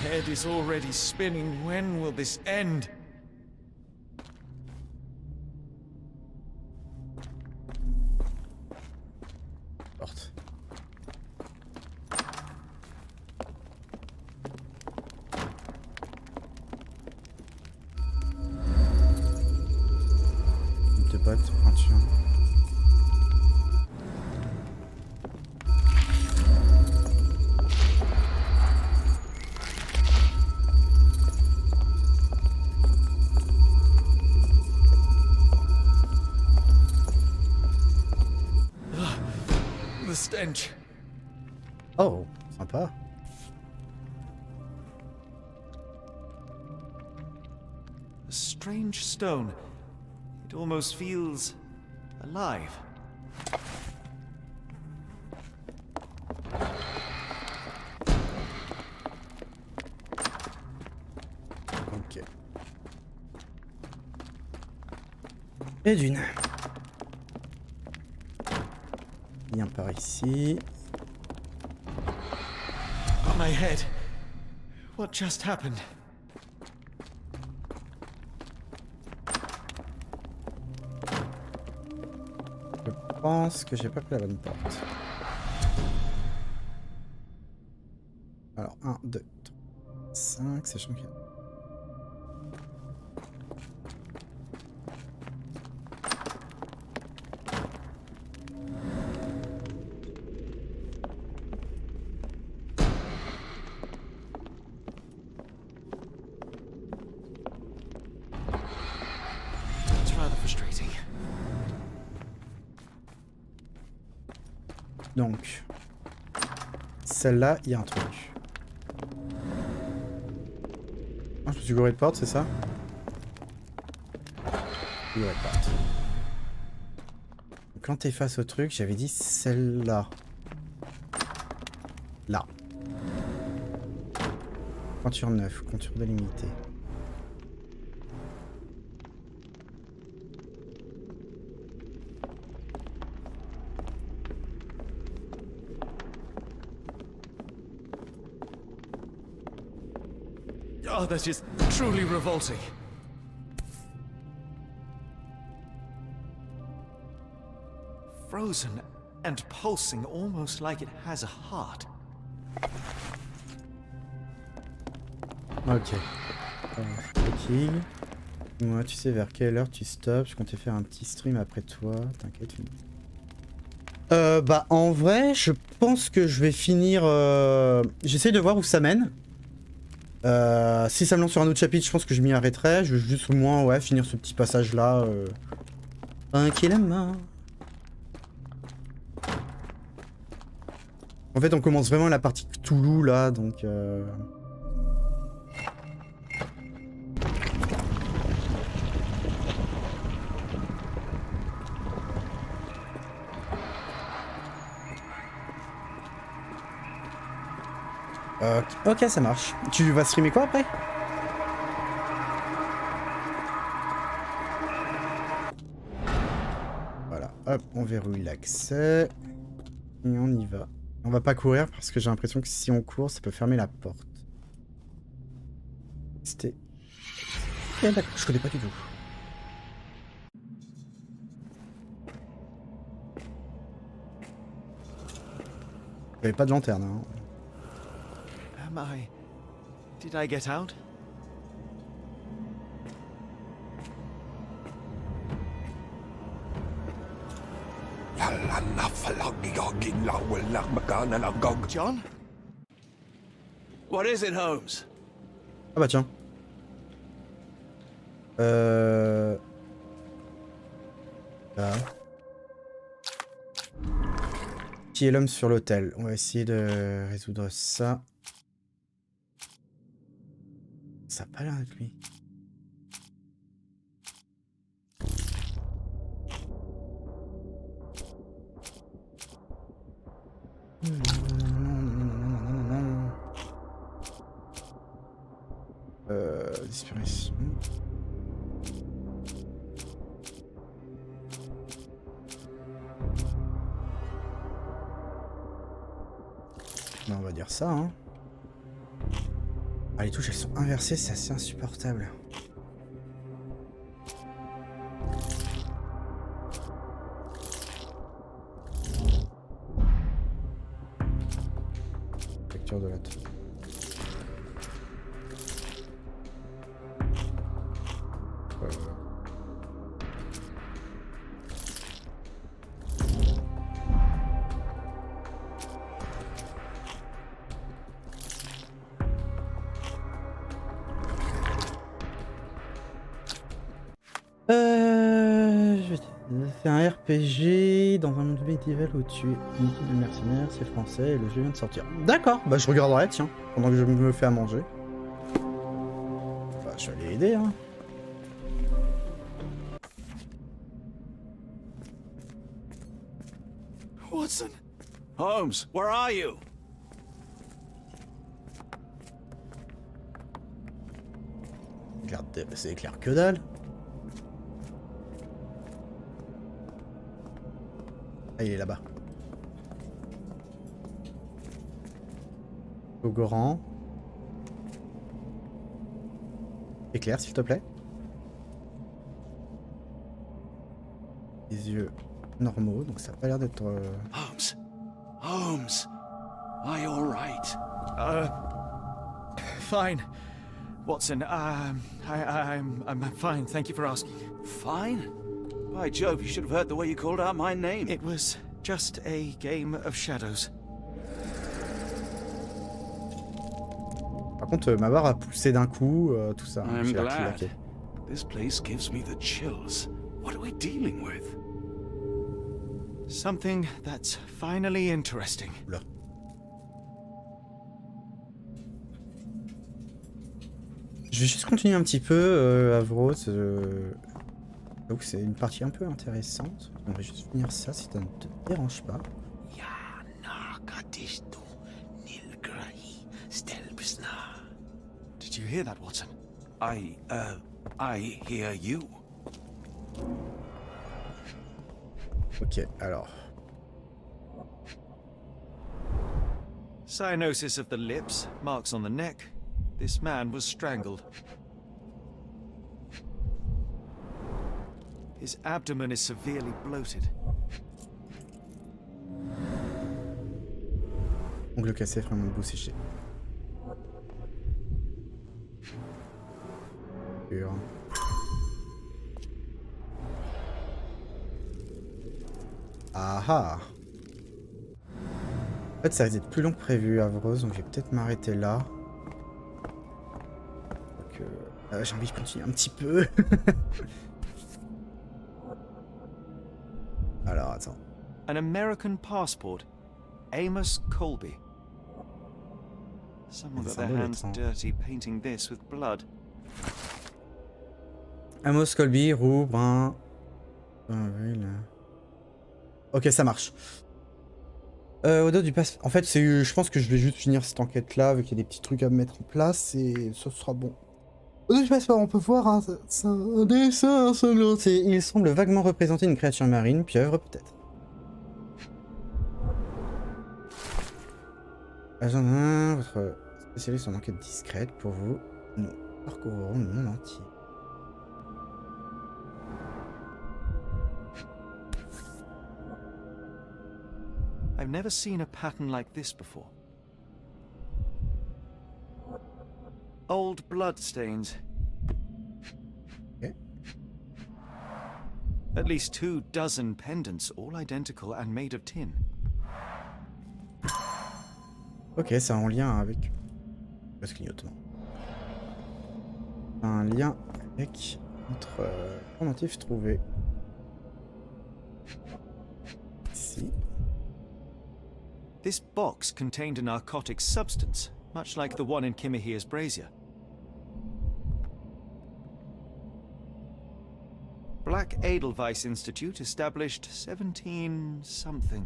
My head is already spinning. When will this end? Porte. De bottes, peinture. The stench. Oh, sympa. A strange stone. It almost feels alive. Ok. Et d'une. Bien par ici. My head. What just happened? Je pense que j'ai pas pris la bonne porte. Alors, 1, 2, 3, 5, sachant qu'il y a... Donc, celle-là, il y a un truc. Ah, je me suis gouré de porte, c'est ça? Gouré de porte. Quand t'es face au truc, j'avais dit celle-là. Là. Contour 9, contour délimité. Oh, that is truly revolting. Frozen and pulsing almost like it has a heart. Ok. Fatigue. Moi, tu sais vers quelle heure tu stops. Je comptais faire un petit stream après toi. T'inquiète. Bah, en vrai, je pense que je vais finir... J'essaye de voir où ça mène. Si ça me lance sur un autre chapitre, je pense que je m'y arrêterai. Je veux juste au moins, ouais, finir ce petit passage-là. Tranquillement. En fait, on commence vraiment la partie Cthulhu, là, donc... Ok, ça marche. Tu vas streamer quoi après? Voilà, hop, on verrouille l'accès. Et on y va. On va pas courir parce que j'ai l'impression que si on court, ça peut fermer la porte. C'était... Eh, d'accord, je connais pas du tout. Il n'y avait pas de lanterne, hein. Did I get out? John? What is it, Holmes? Ah bah tiens. Là. Qui est l'homme sur l'hôtel? On va essayer de résoudre ça. Ça a pas l'air d'être lui. Disparition. Non, on va dire ça, hein. Ah, les touches elles sont inversées, c'est assez insupportable. Lecture de la tour. C'est un RPG dans un monde médiéval où tu es une équipe de mercenaires, c'est français et le jeu vient de sortir. D'accord, bah je regarderai, tiens, pendant que je me fais à manger. Bah je vais aller aider, hein. Watson? Holmes, where are you? Regarde, c'est clair que dalle. Ah, il est là-bas. Khigurum. Éclaire, s'il te plaît. Les yeux normaux, donc ça a pas l'air d'être... Holmes. Holmes. Are you all right? Fine. Watson, I'm fine, thank you for asking. Fine? By Jove, you should have heard the way you called out my name. It was just a game of shadows. Par contre, ma barre a poussé d'un coup, tout ça. I'm glad. This place gives me the chills. What are we dealing with? Something that's finally interesting. Oula. Je vais juste continuer un petit peu, Avros. Donc c'est une partie un peu intéressante. On va juste finir ça si ça ne te dérange pas. Did you hear that, Watson? I hear you. Ok, alors. Cyanosis of the lips, marks on the neck. This man was strangled. His abdomen is severely bloated. Ongle cassé, vraiment bout séché. Pur. Ah ah. En fait, ça risque d'être plus long que prévu, Avros, donc je vais peut-être m'arrêter là. J'ai envie de continuer un petit peu. Alors, attends. An American passport. Amos Colby. Someone got their hands dirty painting this with blood. Amos Colby, roux, brun. Ok, ça marche. Au dos du passe. En fait, je pense que je vais juste finir cette enquête-là, vu qu'il y a des petits trucs à mettre en place, et ce sera bon. Au dos du passeport, on peut voir un dessin ensanglanté. Il semble vaguement représenter une créature marine, pieuvre peut-être. Agent 1, votre spécialiste en enquête discrète. Pour vous, nous parcourrons le monde entier. I've never seen a pattern like this before. Old blood stains. Okay. At least 24 pendants, all identical and made of tin. Ok, c'est en lien avec le clignotement. Un lien avec notre pendentif trouvé. Ici. This box contained a narcotic substance, much like the one in Kimihira's brazier. Black Edelweiss Institute established 17-something.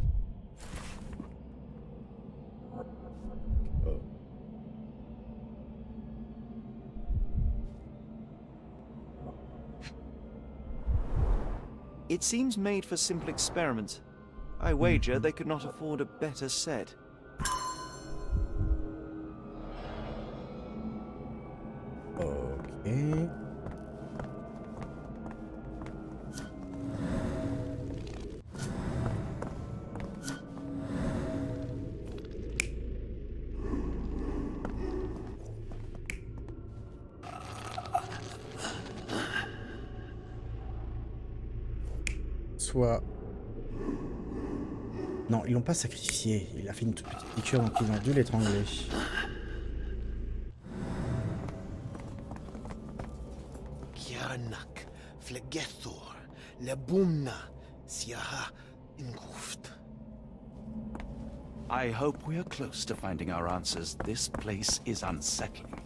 It seems made for simple experiments. I wager they could not afford a better set. Ok. Soit... Non, ils l'ont pas sacrifié. Il a fait une toute petite piqûre, donc ils ont dû l'étrangler. Kiaranak, Flegethor, Lebumna, Siaha, Inguft. I hope we are close to finding our answers. This place is unsettling.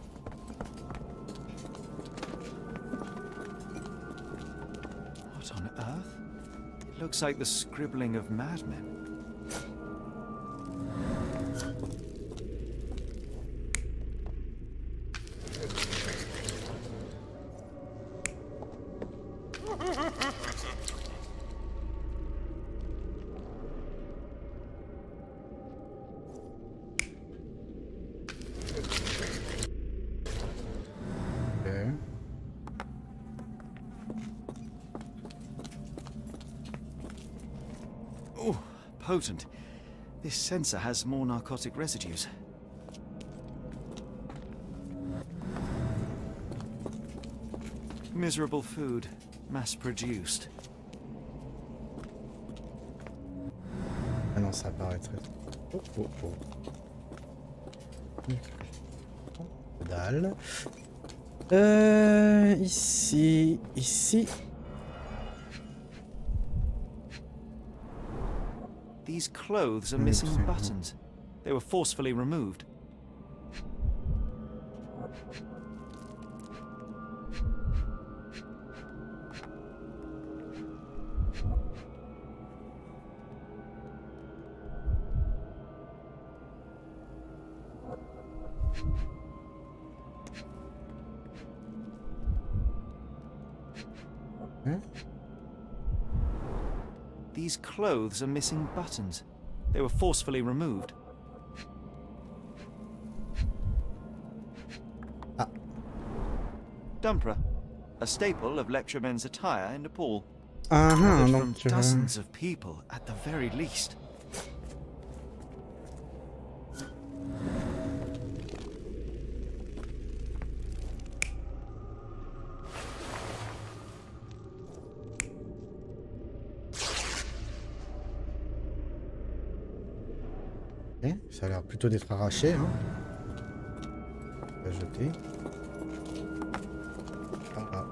What on earth? It looks like the scribbling of madmen. Oh, potent. This sensor has more narcotic residues. Miserable food, mass-produced. Ah non, ça apparaîtrait. Oh, oh, oh. Dalle. Ici. These clothes are missing buttons. They were forcefully removed. These clothes are missing buttons. They were forcefully removed. Dumpra, a staple of lecturemen's attire in Nepal. Gathered from dozens of people at the very least. Ok, ça a l'air plutôt d'être arraché. Hein. On va jeter. Voilà.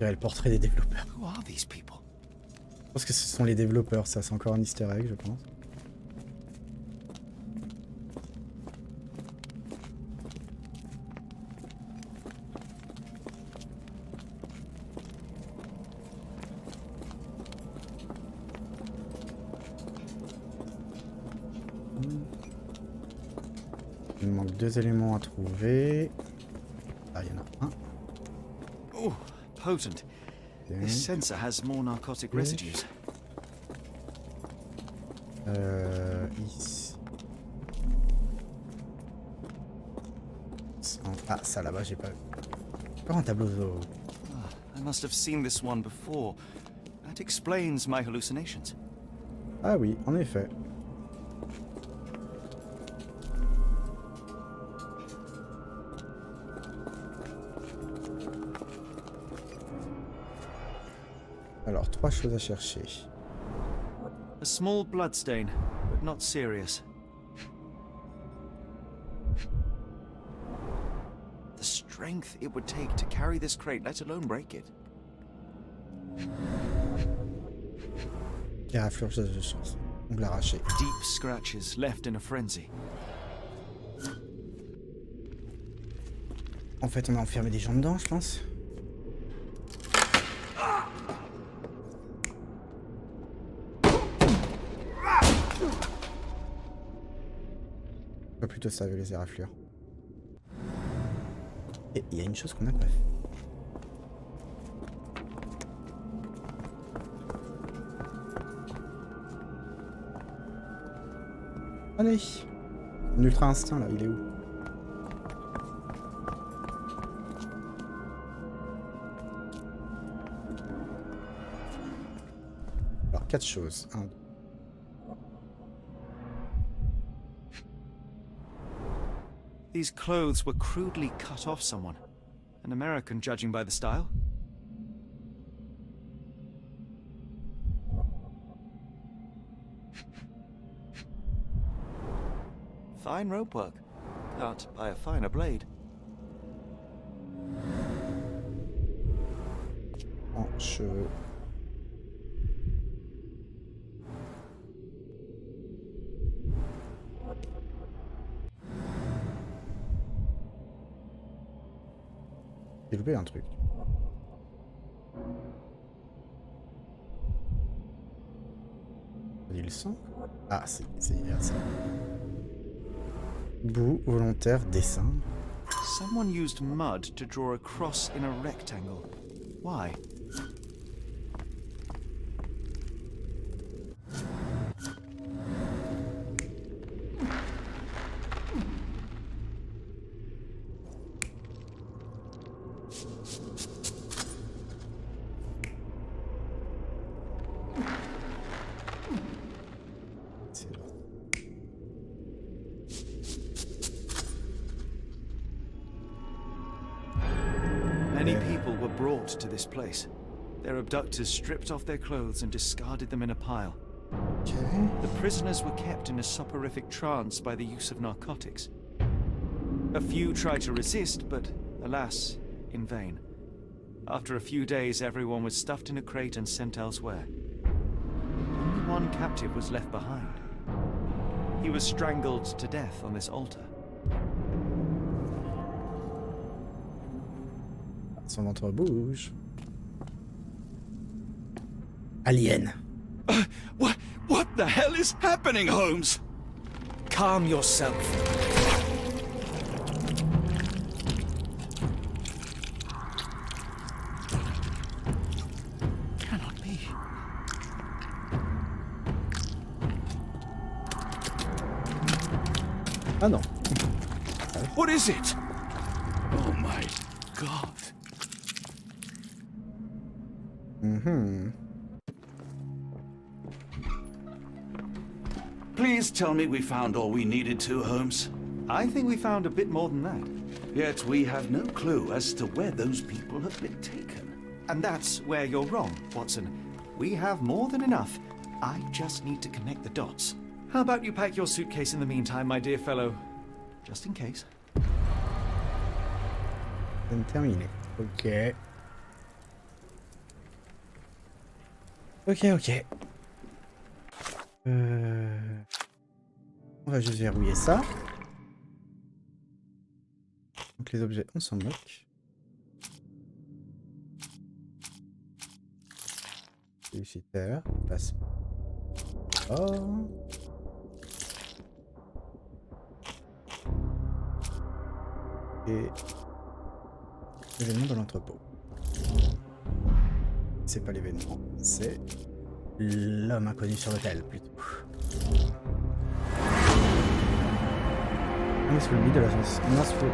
Il y a le portrait des développeurs. Who are these people? Je pense que ce sont les développeurs, ça c'est encore un easter egg je pense. Il me manque 2 éléments à trouver. Ah, il y en a un. Oh, potent. This sensor has more narcotic residues. Ici. Ah, ça là-bas, j'ai pas vu. Encore un tableau. I must have seen this one before. That explains my hallucinations. Ah oui, en effet. Alors, 3 choses à chercher. A small bloodstain, but not serious. The strength it would take to carry this crate, let alone break it. Caraflure de chance. On l'a arraché. Deep scratches left in a frenzy. En fait, on a enfermé des gens dedans, je pense. Plutôt ça avec les éraflures. Et il y a une chose qu'on n'a pas fait. Allez, un ultra instinct là, il est où? Alors 4 choses. 1, 2. These clothes were crudely cut off someone. An American, judging by the style. Fine rope work, cut by a finer blade. En cheveux. J'ai loupé un truc. On dit le sang? Ah, c'est ça. Bout volontaire, dessin. Someone used mud to draw a cross in a rectangle. Why? Many people were brought to this place. Their abductors stripped off their clothes and discarded them in a pile. The prisoners were kept in a soporific trance by the use of narcotics. A few tried to resist, but alas, in vain. After a few days, everyone was stuffed in a crate and sent elsewhere. Only one captive was left behind. He was strangled to death on this altar. Son ventre bouge. Alien. What the hell is happening, Holmes? Calm yourself. Cannot be. Ah non. What is it? Oh my God. Please tell me we found all we needed to, Holmes. I think we found a bit more than that. Yet we have no clue as to where those people have been taken. And that's where you're wrong, Watson. We have more than enough. I just need to connect the dots. How about you pack your suitcase in the meantime, my dear fellow? Just in case. Terminé. Ok. Ok. On va juste verrouiller ça. Donc les objets, on s'en moque. Félicitaire, passe. Oh. Et l'événement de l'entrepôt. C'est pas l'événement, c'est l'homme inconnu sur l'hôtel plutôt. De l'agence Northwood.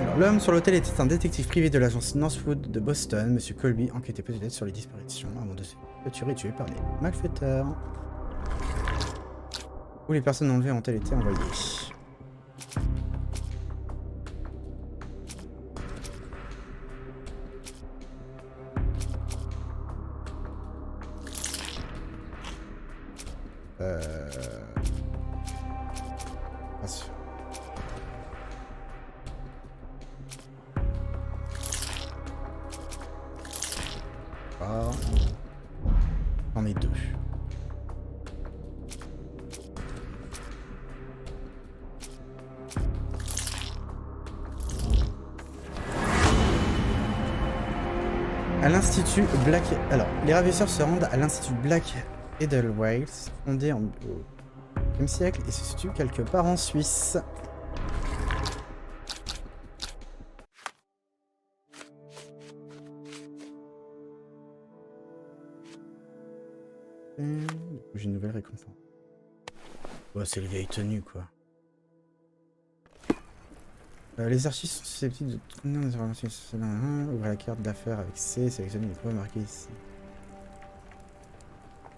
Alors, l'homme sur l'hôtel était un détective privé de l'agence Northwood de Boston. Monsieur Colby enquêtait peut-être sur les disparitions avant de se tuer et tué par des malfaiteurs. Où les personnes enlevées ont-elles été envoyées? J'en ai deux. À l'Institut Black... Alors, les ravisseurs se rendent à l'Institut Black Edelweiss, fondé au XXe siècle et se situe quelque part en Suisse. J'ai une nouvelle récompense. Ouais, c'est les vieilles tenues, quoi. Les archives sont susceptibles de contenir des informations. Ouvrez la carte d'affaires avec C, sélectionnez les points marqués ici.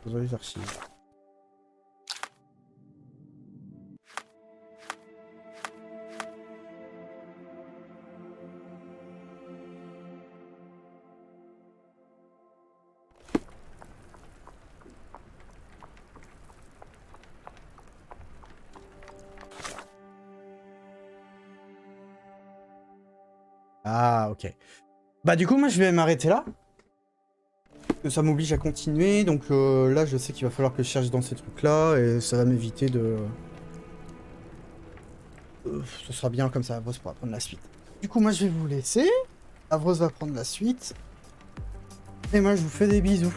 Ouvrez les archives. Ah, ok. Bah du coup, moi je vais m'arrêter là. Ça m'oblige à continuer, donc là je sais qu'il va falloir que je cherche dans ces trucs-là, et ça va m'éviter de... ce sera bien comme ça, Avros pourra prendre la suite. Du coup, moi je vais vous laisser. Avros va prendre la suite. Et moi je vous fais des bisous.